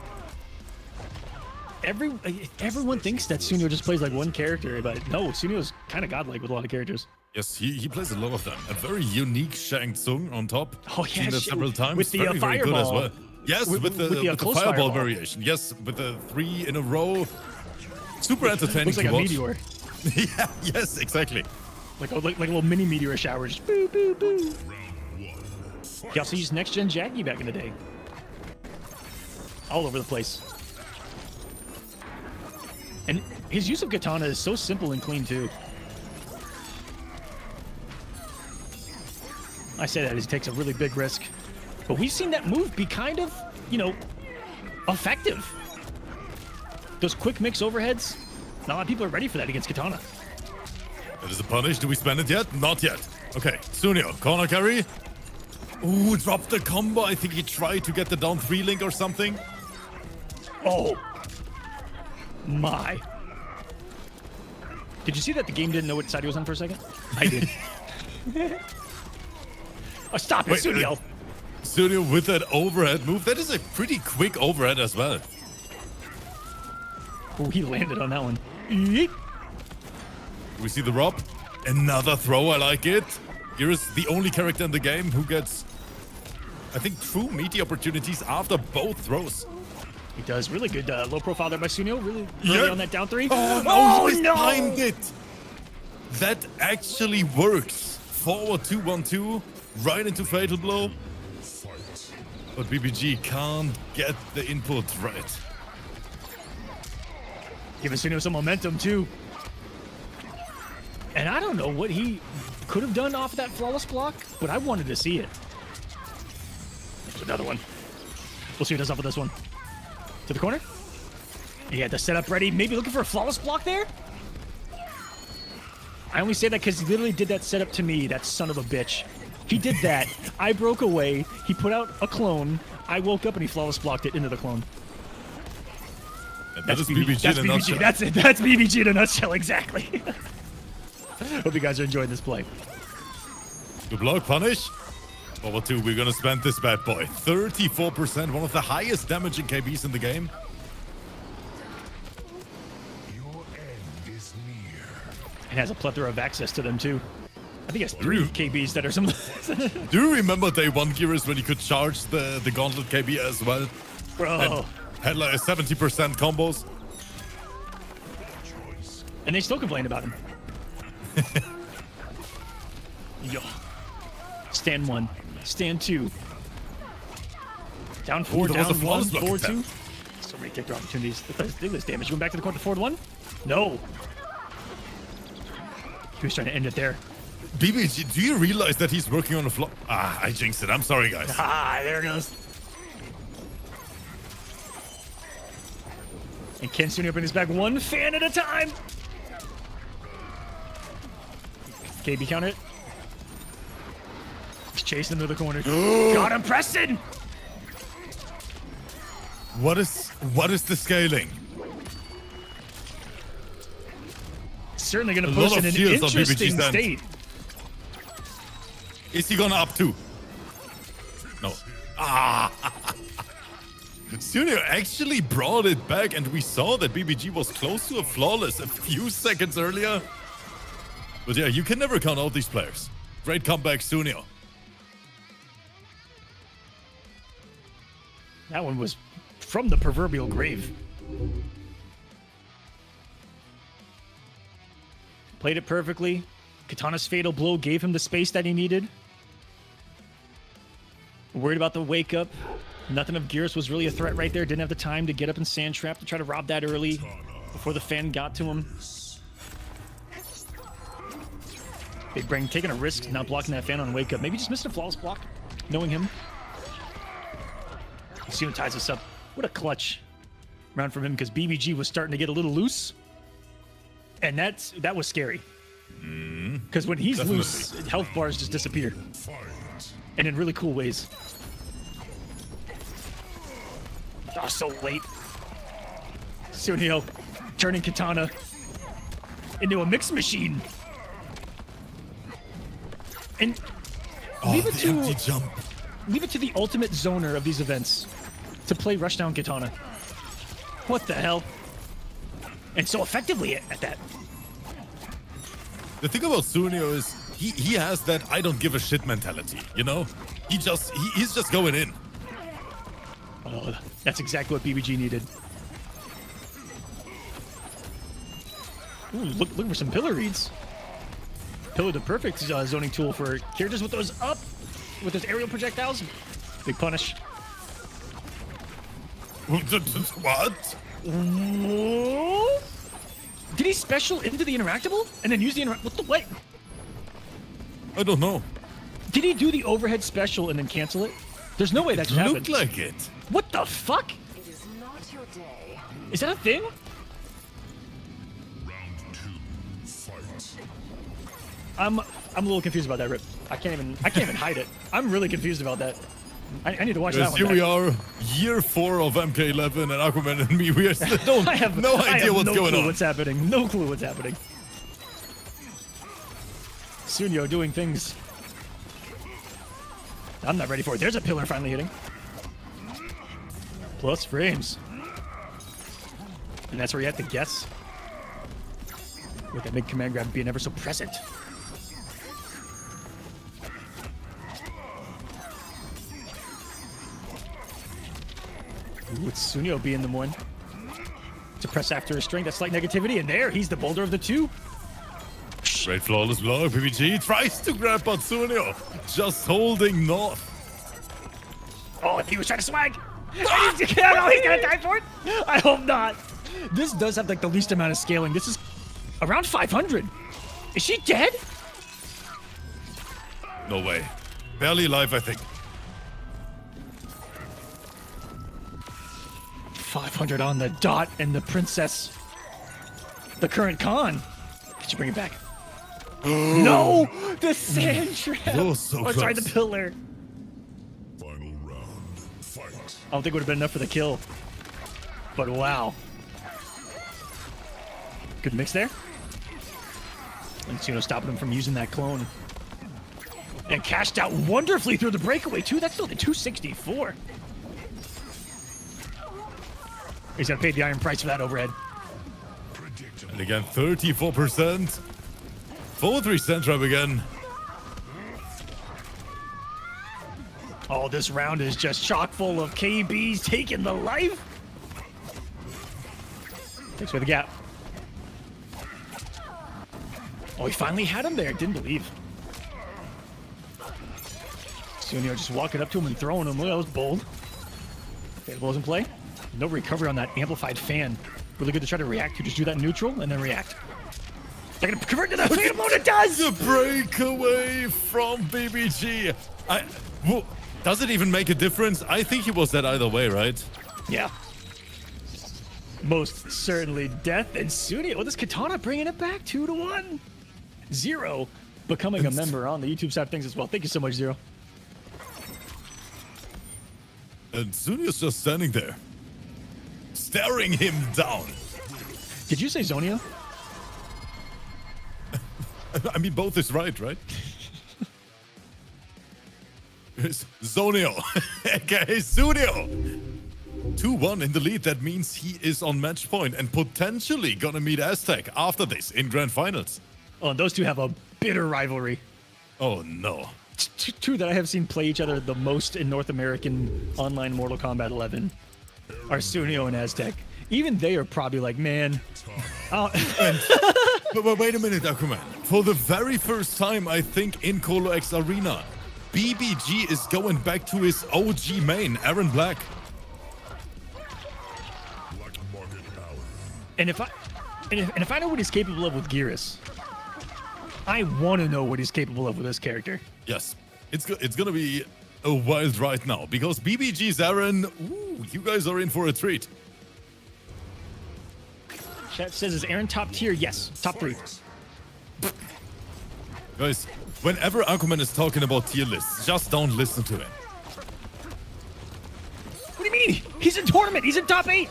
Everyone thinks that Sunio just plays like one character, but no, Sunio's kind of godlike with a lot of characters. Yes, he plays a lot of them. A very unique Shang Tsung on top. Oh, yeah, seen that several times. With the very, very good as fireball. well. Yes, with the close fireball variation. Yes, with the 3 in a row. Super entertaining Looks like to a watch. meteor. Yeah, yes, exactly. Like a little mini meteor shower. Just boo, boo, boo. He also used next-gen Jackie back in the day. All over the place. And his use of Katana is so simple and clean, too. I say that as he takes a really big risk. But we've seen that move be kind of, effective. Those quick mix overheads, not a lot of people are ready for that against Katana. That is a punish. Do we spend it yet? Not yet. Okay, Sunio, corner carry. Ooh, dropped the combo. I think he tried to get the down 3 link or something. Oh. My. Did you see that the game didn't know what side he was on for a second? I did. Oh, stop it, Sunio. Sunio with that overhead move. That is a pretty quick overhead as well. Oh, he landed on that one. Yeet. We see the rob. Another throw. I like it. Here is the only character in the game who gets, I think, true meaty opportunities after both throws. He does. Really good low profile there by Sunio. Really early on that down 3. Oh, he timed it. That actually works. Forward 2-1-2. Right into Fatal Blow. But BBG can't get the input right. Giving Sunio some momentum, too. And I don't know what he could have done off that flawless block, but I wanted to see it. There's another one. We'll see what he does off of this one. To the corner. He had the setup ready. Maybe looking for a flawless block there? I only say that because he literally did that setup to me, that son of a bitch. He did that. I broke away. He put out a clone. I woke up and he flawless blocked it into the clone. That is BBG in a nutshell. That's it. That's BBG in a nutshell, exactly. Hope you guys are enjoying this play. Good block, punish. Forward 2, we're gonna spend this bad boy. 34%, one of the highest damaging KBs in the game. Your end is near. And has a plethora of access to them, too. I think he has 3 KBs that are some... Do you remember day 1 Gears when you could charge the Gauntlet KB as well? Bro. Had like a 70% combos. And they still complain about him. Yo. Stand 1. Stand 2. Down 4, Ooh, down 1, flawless block 4, 2. attempt. So many kicker opportunities. Look at this damage. Going back to the corner, forward 1? No. He was trying to end it there. BBG, do you realize that he's working on a flop? Ah, I jinxed it. I'm sorry, guys. Ah, there it goes. And Ken Sunio brings back 1 fan at a time. KB counter it. He's chasing him to the corner. Got him, Preston! What is the scaling? Certainly going to A push lot in of an shields on BBG interesting stand. state. Is he gonna up 2? No. Ah! Sunio actually brought it back, and we saw that BBG was close to a flawless a few seconds earlier. But yeah, you can never count out these players. Great comeback, Sunio. That one was from the proverbial grave. Played it perfectly. Katana's fatal blow gave him the space that he needed. Worried about the wake up. Nothing of Gears was really a threat right there. Didn't have the time to get up in Sand Trap to try to rob that early before the fan got to him. Big Brain taking a risk, not blocking that fan on wake up. Maybe just missing a flawless block, knowing him. Soon ties us up. What a clutch round from him, because BBG was starting to get a little loose. And that was scary. Because when he's loose, health bars just disappear. And in really cool ways. Oh, so late. Sunio turning Katana into a mix machine. And leave it to the ultimate zoner of these events to play Rushdown Katana. What the hell? And so effectively at that. The thing about Sunio is he has that I don't give a shit mentality, you know? He's just going in. Oh, that's exactly what BBG needed. Ooh, look for some pillar reads. Pillar, the perfect zoning tool for characters with those aerial projectiles. Big punish. What? Did he special into the interactable and then use the what? I don't know. Did he do the overhead special and then cancel it? There's no way that should happen. Looked like it. What the fuck? It is not your day. Is that a thing? Round 2, fight. I'm a little confused about that, Rip. I can't even hide it. I'm really confused about that. I need to watch that Yes, one. here back. we are, year 4 of MK11, and Aquaman and me, we still don't I no idea what's going on. What's happening? No clue what's happening. Sunio doing things. I'm not ready for it. There's a pillar finally hitting. Plus frames. And that's where you have to guess. With that mid command grab being ever so present. Ooh, it's Sunio being the one to press after his strength. That slight negativity, and there, he's the bolder of the two. Great flawless blow. PPG tries to grab Sunio, just holding North. Oh, he was trying to swag. I don't know he's gonna die for it. I hope not. This does have like the least amount of scaling. This is around 500. Is she dead? No way. Barely alive, I think. 500 on the dot, and the princess, the current Khan. Could you bring it back? No, the sand trap. Oh, so Oh, sorry, close. the pillar. Final round, fight. I don't think it would have been enough for the kill. But wow. Good mix there. And Tsuno stopping him from using that clone. And cashed out wonderfully through the breakaway, too. That's still the 264. He's gonna pay the iron price for that overhead. And again, 34%. 4-3 Centrap again. Oh, this round is just chock full of KBs taking the life. Takes away the gap. Oh, he finally had him there. Didn't believe. Sunio just walking up to him and throwing him. Well, that was bold. Fatal blows in play. No recovery on that amplified fan. Really good to try to react to. Just do that neutral and then react. They're gonna convert to the fatal blow. It does! The breakaway from BBG. Does it even make a difference? I think he was dead either way, right? Yeah. Most certainly death. And Sunio, oh, this Katana bringing it back 2-1. Zero becoming a member on the YouTube side of things as well. Thank you so much, Zero. And Sunio's just standing there, staring him down. Did you say Zonio? I mean, both is right? It's Zonio, aka Sunio. 2-1 in the lead. That means he is on match point and potentially gonna meet Aztec after this in Grand Finals. Oh, and those two have a bitter rivalry. Oh no. Two that I have seen play each other the most in North American online Mortal Kombat 11 are Sunio and Aztec. Even they are probably like, man. But wait a minute, Aquaman. For the very first time, I think, in Kolo X Arena, BBG is going back to his OG main, Aaron Black. Black Market Alley. And if I know what he's capable of with Geras, I want to know what he's capable of with this character. Yes, it's gonna be a wild ride now, because BBG's Aaron, ooh, you guys are in for a treat. Chat says, is Aaron top tier? Yes, top 3. Guys, whenever Aquaman is talking about tier lists, just don't listen to him. What do you mean? He's in tournament. He's in top 8.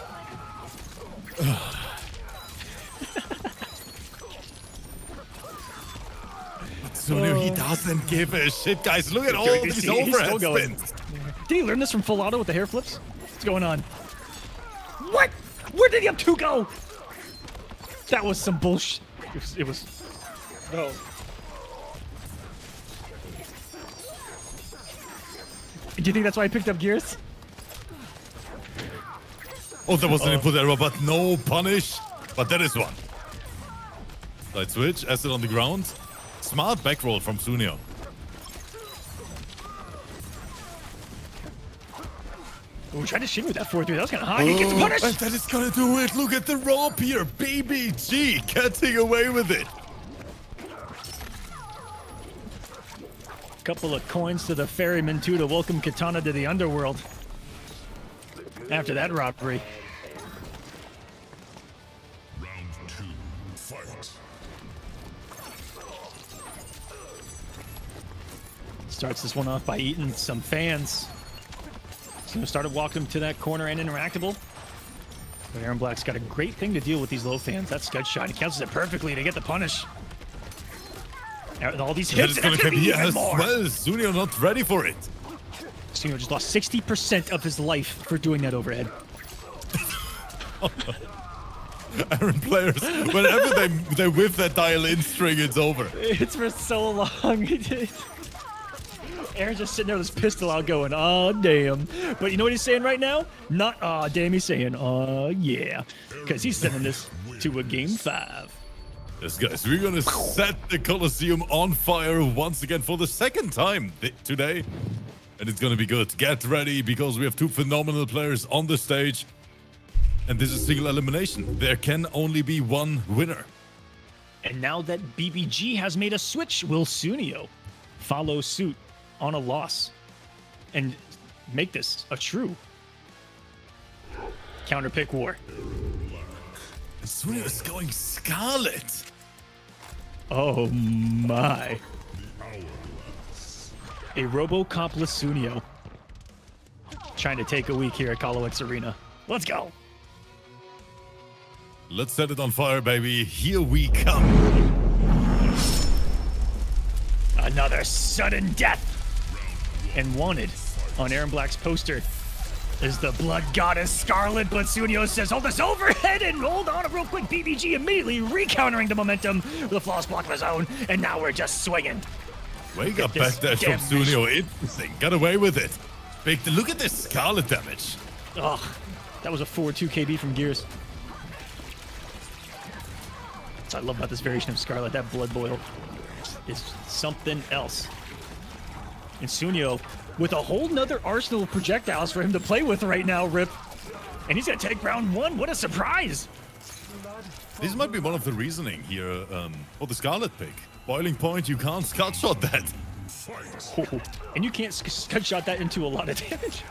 Sunio, he doesn't give a shit, guys. Look at all He's these still overhead going. spins. Did he learn this from Full Auto with the hair flips? What's going on? What? Where did the up 2 go? That was some bullshit. It was. No. Do you think that's why I picked up Gears? Oh, that was an input error, but no punish. But that is one. Side switch, acid on the ground. Smart back roll from Sunio. Oh, we tried to shimmy with that 4-3. That was kind of high. He gets punished. And that is gonna do it. Look at the rope here. BBG getting away with it. Couple of coins to the ferryman too to welcome Katana to the underworld. After that robbery. Round 2, fight. Starts this one off by eating some fans. So started walking him to that corner and interactable. But Aaron Black's got a great thing to deal with these low fans. That scud shot. He cancels it perfectly to get the punish. All these That hits, is and gonna that's come gonna be here even as more. well. Sunio not ready for it. Sunio just lost 60% of his life for doing that overhead. Aaron players, whenever they whip that dial-in string, it's over. It's for so long. Aaron's just sitting there with his pistol out going, "Aw, damn." But you know what he's saying right now? Not "aw, damn." He's saying, "Aw, yeah." Because he's sending this to a game 5. Yes, guys, we're gonna set the Kolosseum on fire once again for the second time today. And it's gonna be good. Get ready, because we have 2 phenomenal players on the stage. And this is single elimination. There can only be one winner. And now that BBG has made a switch, will Sunio follow suit on a loss and make this a true counter-pick war? Sunio is going Scarlet. Oh my. A Robocop-less Sunio trying to take a week here at Kolo X Arena. Let's go. Let's set it on fire, baby. Here we come. Another sudden death. And wanted on Aaron Black's poster is the blood goddess Scarlet, but Sunio says, hold this overhead and hold on real quick. BBG immediately recountering the momentum with a flawless block of his own, and now we're just swinging. Wake up this back there from damage. Sunio. Interesting. Got away with it. Look at this Scarlet damage. Ugh, that was a 4-2 KB from Gears. That's what I love about this variation of Scarlet. That blood boil is something else. And Sunio with a whole nother arsenal of projectiles for him to play with right now, Rip. And he's going to take round 1. What a surprise. This might be one of the reasoning here for the Scarlet pick. Boiling point, you can't scud shot that. Oh, and you can't scud shot that into a lot of damage.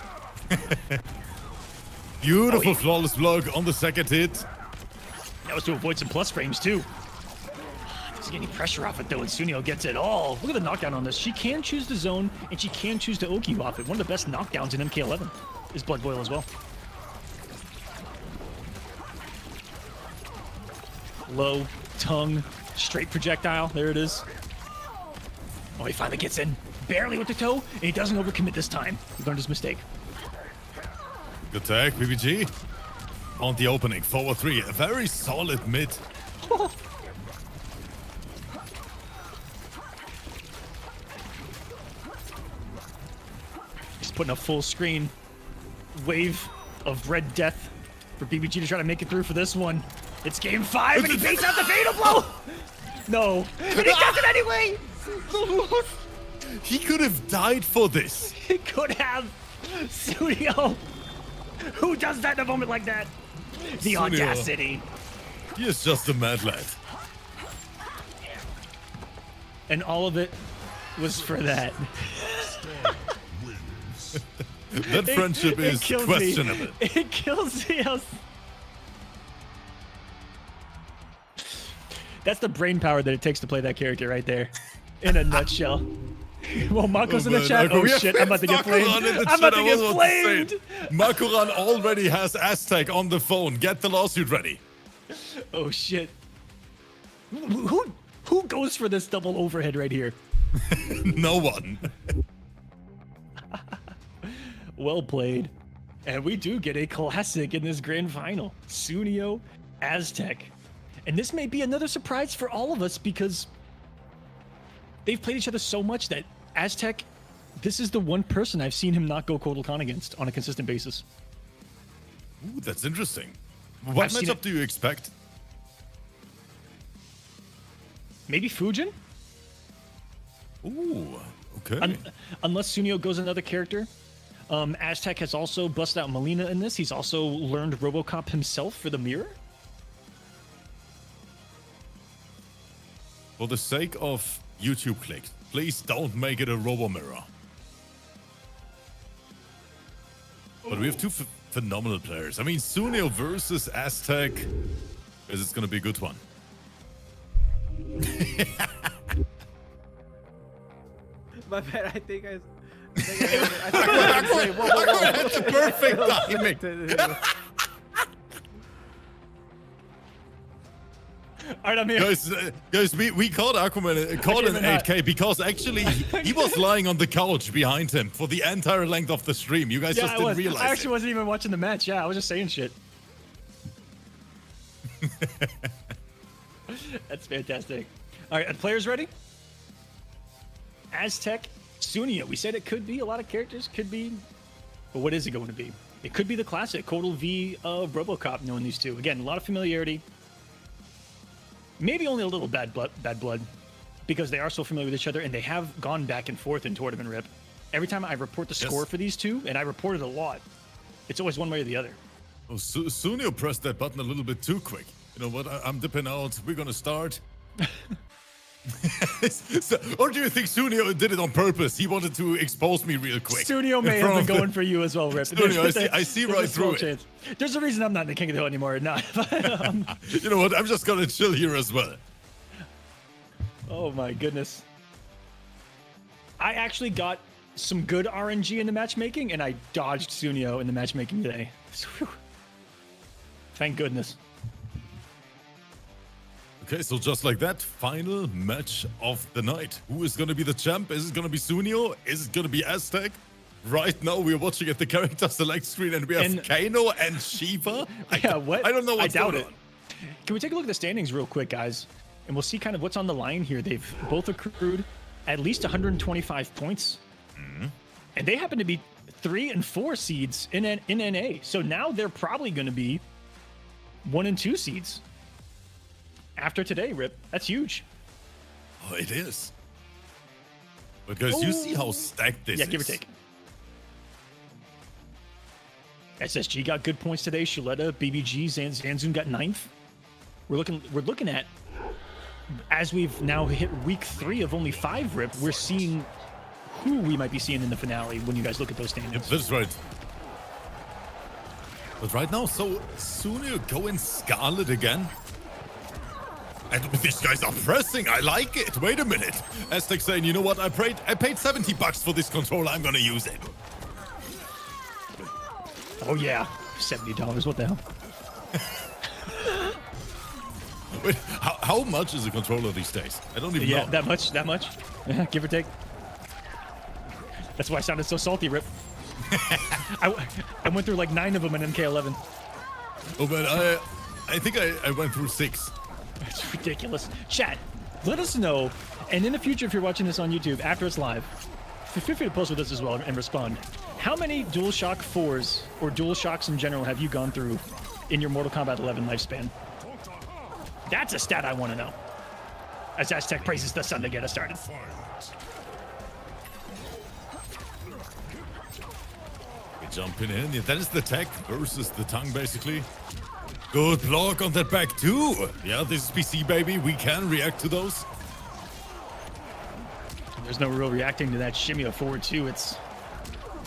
Beautiful flawless block on the second hit. That was to avoid some plus frames, too. Doesn't get any pressure off it, though, and Sunio gets it all. Look at the knockdown on this. She can choose the zone, and she can choose to Oki off it. One of the best knockdowns in MK11 is Blood Boil as well. Low, tongue, straight projectile. There it is. Oh, he finally gets in. Barely with the toe, and he doesn't overcommit this time. He learned his mistake. Good tag, BBG. On the opening, forward 3. A very solid mid. He's putting a full screen wave of red death for BBG to try to make it through for this one. It's game 5, and he baits out the fatal blow. No, and he does it anyway. He could have died for this. He could have. Sunio. Who does that in a moment like that? The Sunio. audacity. He is just a mad lad. And all of it was for that. That friendship is kills questionable. Me. It kills me. That's the brain power that it takes to play that character right there. In a nutshell. Well, Mako's in the chat. Oh shit, I'm about to get flamed. I'm about to get flamed. Makoran already has Aztec on the phone. Get the lawsuit ready. Oh shit. Who goes for this double overhead right here? No one. Well played. And we do get a classic in this grand final. Sunio, Aztec. And this may be another surprise for all of us because they've played each other so much that Aztec, this is the one person I've seen him not go Kotal Khan against on a consistent basis. Ooh, that's interesting. What I've seen matchup it- do you expect? Maybe Fujin? Ooh, okay. Unless Sunio goes another character. Aztec has also busted out Melina in this. He's also learned RoboCop himself for the mirror. For the sake of YouTube clicks, please don't make it a robo-mirror. But we have two phenomenal players. I mean, Sunio versus Aztec. This is going to be a good one. My bad. I think I whoa, whoa, whoa. That's the perfect timing. All right, I'm here. Guys, we caught Aquaman caught in 8K because actually he was lying on the couch behind him for the entire length of the stream. You guys Yeah, just I didn't was. realize I it. actually wasn't even watching the match. Yeah, I was just saying shit. That's fantastic. All right, are the players ready? Aztec, Sunio. We said it could be a lot of characters. Could be, but what is it going to be? It could be the classic Kotal v RoboCop. Knowing these two, again, a lot of familiarity. Maybe only a little bad blood, because they are so familiar with each other and they have gone back and forth in tournament rip. Every time I report the score for these two, and I reported a lot, it's always one way or the other. Oh, Sunio pressed that button a little bit too quick. You know what? I'm dipping out. We're gonna start. Or do you think Sunio did it on purpose? He wanted to expose me real quick. Sunio may have been going for you as well, Rip. Sunio, I see right through it. Chance. There's a reason I'm not in the King of the Hill anymore. Not. You know what? I'm just gonna chill here as well. Oh my goodness. I actually got some good RNG in the matchmaking, and I dodged Sunio in the matchmaking today. Thank goodness. Okay, so just like that, final match of the night. Who is going to be the champ? Is it going to be Sunio? Is it going to be Aztec? Right now, we're watching at the character select screen, and we have Kano and Shiva. Yeah, what? I don't know what's doubt going it. on. Can we take a look at the standings real quick, guys? And we'll see kind of what's on the line here. They've both accrued at least 125 points. And they happen to be 3 and 4 seeds in NA. So now they're probably going to be 1 and 2 seeds. After today, Rip. That's huge. Oh, it is. Because you see how stacked this is. Yeah, give or take. SSG got good points today. Shuleta, BBG, Zanzun got 9th. We're looking at, as we've now hit week 3 of only 5, Rip, we're seeing who we might be seeing in the finale when you guys look at those standings. Yep, that's right. But right now, so Sunio going Scarlet again. And these guys are pressing. I like it. Wait a minute. Aztec saying, you know what? I paid $70 for this controller. I'm gonna use it. Oh yeah, $70. What the hell? Wait, how much is a controller these days? I don't even know. Yeah, that much. Yeah, give or take. That's why I sounded so salty, Rip. I went through like 9 of them in MK11. Oh man, I think I went through 6. It's ridiculous. Chat, let us know, and in the future, if you're watching this on YouTube after it's live, feel free to post with us as well and respond. How many DualShock 4s or DualShocks in general have you gone through in your Mortal Kombat 11 lifespan. That's a stat I want to know. As Aztec praises the sun to get us started. We're jumping in. Yeah, that is the tech versus the tongue, basically. Good block on that back, too. Yeah, this is PC, baby. We can react to those. There's no real reacting to that shimmy of forward two. It's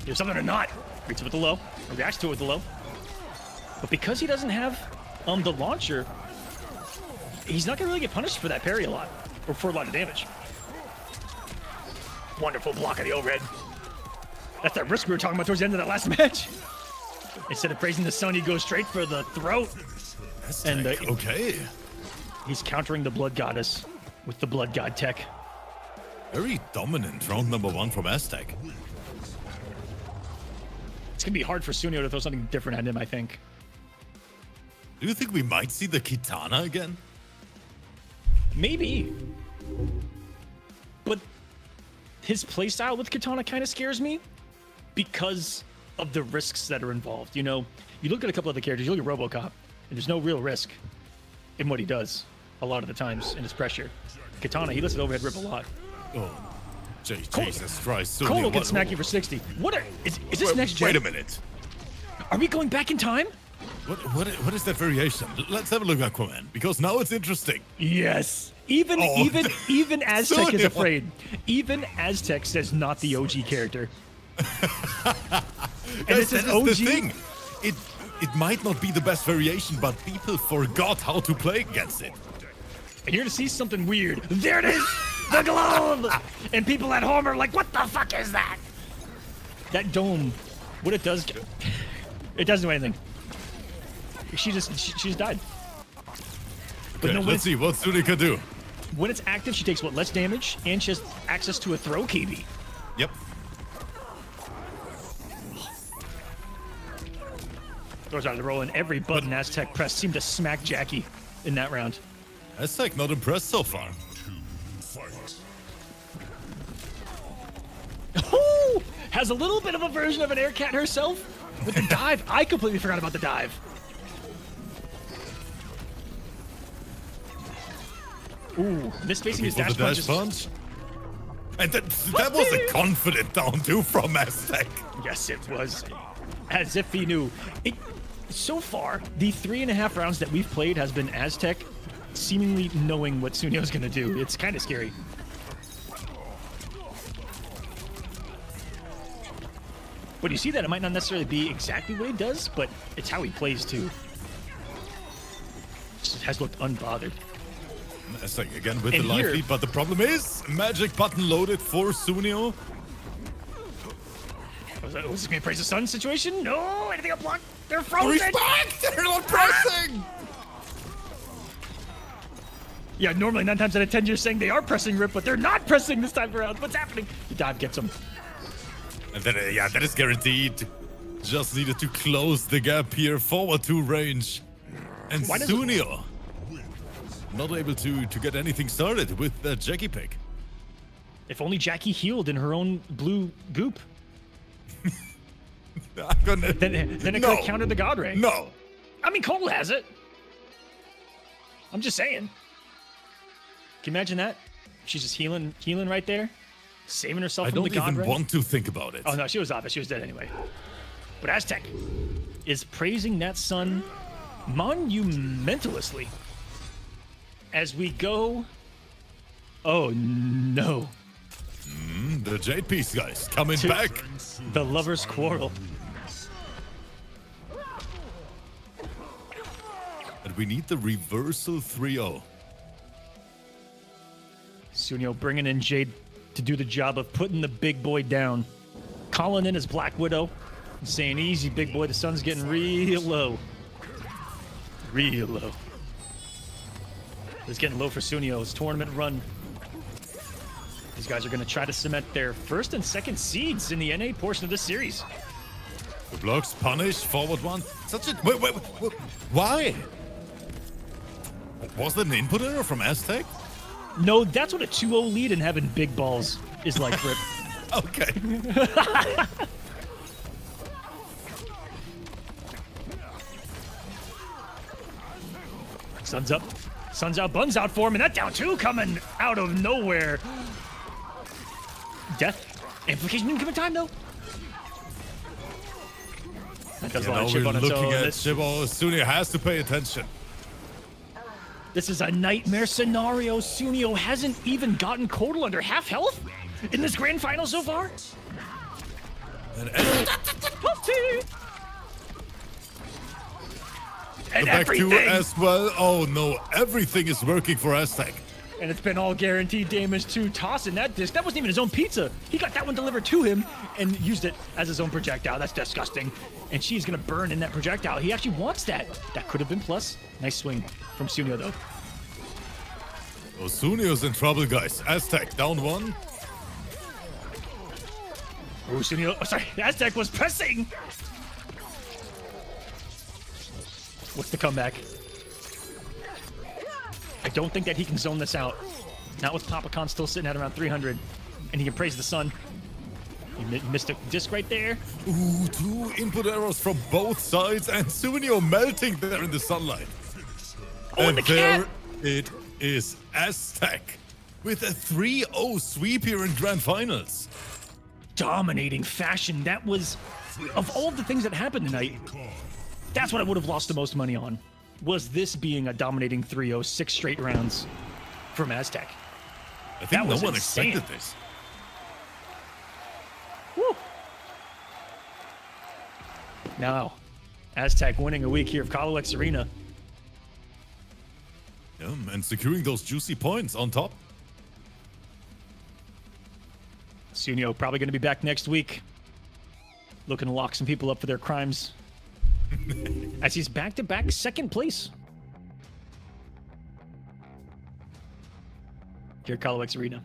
there's something or not. Reads it with the low, or reacts to it with the low. But because he doesn't have the launcher, he's not gonna really get punished for that parry a lot, or for a lot of damage. Wonderful block of the O-Red. That's that risk we were talking about towards the end of that last match. Instead of praising the sun, he goes straight for the throat. And okay. He's countering the Blood Goddess with the Blood God tech. Very dominant round number 1 from Aztec. It's gonna be hard for Sunio to throw something different at him, I think. Do you think we might see the Kitana again? Maybe. But his playstyle with Kitana kind of scares me because of the risks that are involved. You know, you look at a couple of the characters, you look at RoboCop, and there's no real risk in what he does a lot of the times in his pressure. Kitana, he lets it overhead rip a lot. Oh, Jesus Christ. So Kolo can smack you for 60. Is this next gen? Wait a minute. Are we going back in time? What is that variation? Let's have a look at Aquaman, because now it's interesting. Yes. Even Aztec is afraid. Even Aztec says not the OG character. And Guys, it's an that is OG. the thing. It might not be the best variation, but people forgot how to play against it. And you're gonna see something weird. There it is! The glove! And people at home are like, what the fuck is that? That dome, what it does, it doesn't do anything. She just died. But Okay, no, let's see what Suni can do. when it's active, she takes, what, less damage? And she has access to a throw KB. Yep. Throws out of the roll, and every button Aztec pressed seemed to smack Jackie in that round. Aztec not impressed so far. Oh! Has a little bit of a version of an air cat herself with the dive. I completely forgot about the dive. Ooh, misspacing his dash the punch. punch. And that was a confident down two from Aztec. Yes, it was. As if he knew. So far, the 3.5 rounds that we've played has been Aztec seemingly knowing what Sunio's gonna do. It's kind of scary. But you see that it might not necessarily be exactly what he does, but it's how he plays too. Just has looked unbothered. Aztec again with And the life here- lead, but the problem is magic button loaded for Sunio. Was this gonna be a Praise the Sun situation? No, anything unblocked? They're Oh, frozen! he's back! They're not pressing! Yeah, normally 9 times out of 10 you're saying they are pressing Rip, but they're not pressing this time around. What's happening? The dive gets him. And then, yeah, that is guaranteed. Just needed to close the gap here, forward to range. And Why does it- Sunio not able to get anything started with that Jackie pick. If only Jackie healed in her own blue goop. Then it could No. have countered the God Ray. No. I mean, Cole has it. I'm just saying. Can you imagine that? She's just healing right there, saving herself I from the don't God even Ray. want to think about it. Oh no, she was off it. She was dead anyway. But Aztec is praising that sun monumentalously as we go. Oh no. The Jade Piece guys coming To- back. The lovers' quarrel. And we need the reversal 3-0. Sunio bringing in Jade to do the job of putting the big boy down. Calling in his Black Widow and saying, easy, big boy, the sun's getting real low. Real low. It's getting low for Sunio's tournament run. These guys are going to try to cement their first and second seeds in the NA portion of this series. The blocks, punish, forward one. Such a... Wait, why? Was that an input error from Aztec? No, that's what a 2-0 lead and having big balls is like, Rip. Okay. Sun's up. Sun's out, Bun's out for him, and that down two coming out of nowhere. Death. Amplification didn't give it time, though. That does a lot of chip on its looking own. at Chibo. Sunio has to pay attention. This is a nightmare scenario. Sunio hasn't even gotten Kolo under half health in this grand final so far. And And back two everything. as well. Oh no, everything is working for Aztec. And it's been all guaranteed damage to tossing that disc. That wasn't even his own pizza. He got that one delivered to him and used it as his own projectile. That's disgusting. And she's gonna burn in that projectile. He actually wants that. That could have been plus. Nice swing from Sunio though. Oh, Sunio's in trouble, guys. Aztec down one. Oh, Sunio. Oh, sorry. Aztec was pressing. What's the comeback? I don't think that he can zone this out. Not with Papacon still sitting at around 300. And he can praise the sun. He missed a disc right there. Ooh, two input errors from both sides, and Sunio melting there in the sunlight. Oh, and the there cat. it is, Aztec with a 3-0 sweep here in Grand Finals. Dominating fashion. That was, of all the things that happened tonight, that's what I would have lost the most money on. Was this being a dominating 3-0, 6 straight rounds from Aztec. I think That no was one insane. expected this. Woo. Now, Aztec winning a week here of Kolosseum Arena. Yeah, and securing those juicy points on top. Sunio probably going to be back next week. Looking to lock some people up for their crimes. As he's back-to-back second place. Here at Kolosseum Arena.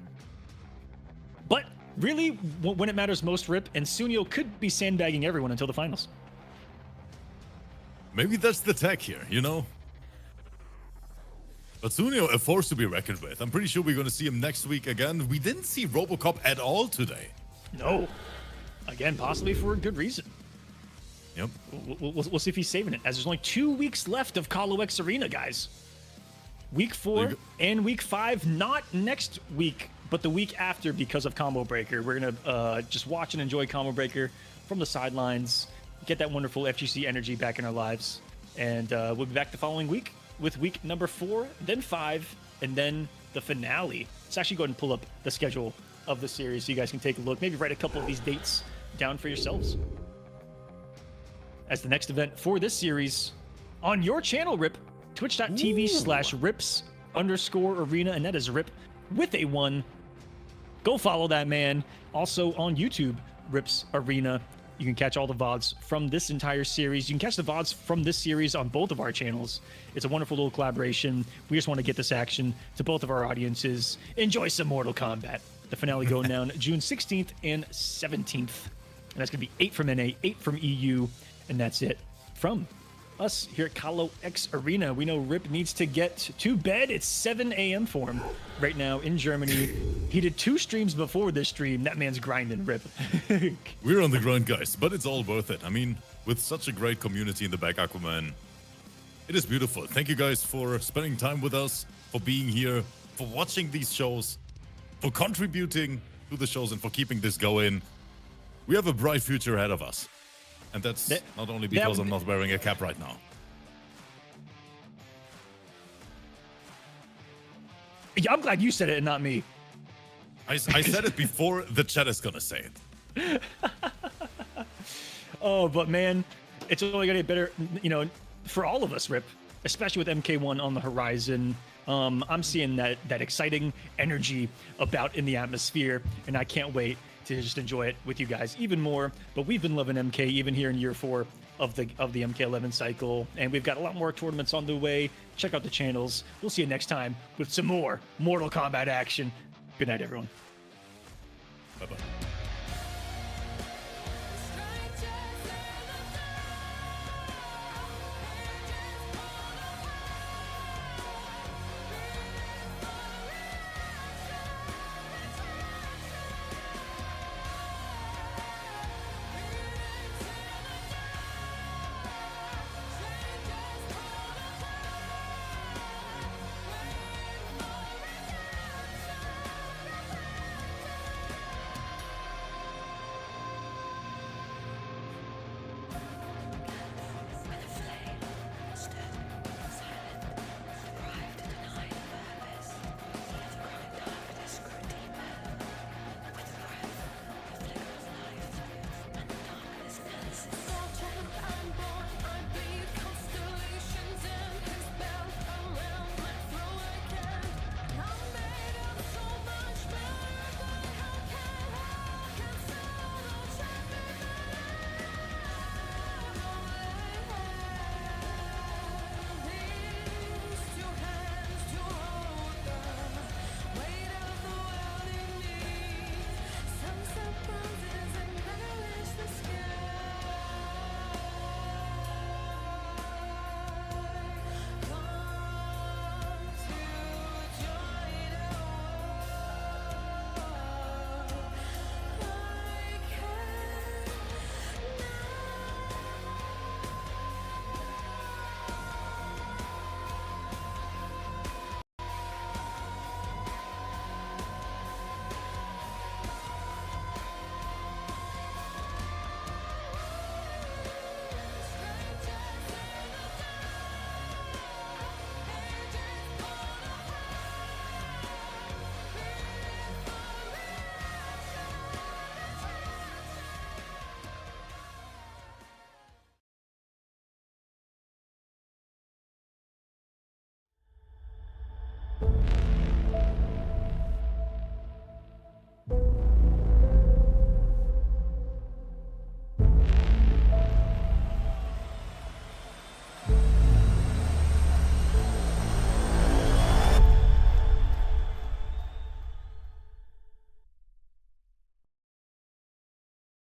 But really, when it matters most, Rip, and Sunio could be sandbagging everyone until the finals. Maybe that's the tech here, you know? But Sunio, a force to be reckoned with. I'm pretty sure we're going to see him next week again. We didn't see Robocop at all today. No. Again, possibly for a good reason. Yep. We'll see if he's saving it, as there's only 2 weeks left of Kolosseum Arena, guys. Week 4 and week 5, not next week, but the week after because of Combo Breaker. We're going to just watch and enjoy Combo Breaker from the sidelines, get that wonderful FGC energy back in our lives, and we'll be back the following week with week number 4, then 5, and then the finale. Let's actually go ahead and pull up the schedule of the series so you guys can take a look. Maybe write a couple of these dates down for yourselves. As the next event for this series on your channel, Rip, twitch.tv/rips_arena, and that is Rip with a 1. Go follow that man. Also on YouTube, Rips Arena. You can catch all the VODs from this entire series. You can catch the VODs from this series on both of our channels. It's a wonderful little collaboration. We just want to get this action to both of our audiences. Enjoy some Mortal Kombat. The finale going down June 16th and 17th. And that's going to be 8 from NA, 8 from EU. And that's it from us here at Kolosseum Arena. We know Rip needs to get to bed. It's 7 a.m. for him right now in Germany. He did 2 streams before this stream. That man's grinding, Rip. We're on the grind, guys, but it's all worth it. I mean, with such a great community in the back, Aquaman, it is beautiful. Thank you guys for spending time with us, for being here, for watching these shows, for contributing to the shows, and for keeping this going. We have a bright future ahead of us. And that's not only because I'm not wearing a cap right now. Yeah, I'm glad you said it and not me. I said it before the chat is gonna say it. Oh, but man, it's only gonna get better, you know, for all of us, Rip, especially with MK1 on the horizon. I'm seeing that exciting energy about in the atmosphere, and I can't wait to just enjoy it with you guys even more. But we've been loving MK even here in year 4 of the MK11 cycle, and we've got a lot more tournaments on the way. Check out the channels. We'll see you next time with some more Mortal Kombat action. Good night, everyone. Bye-bye.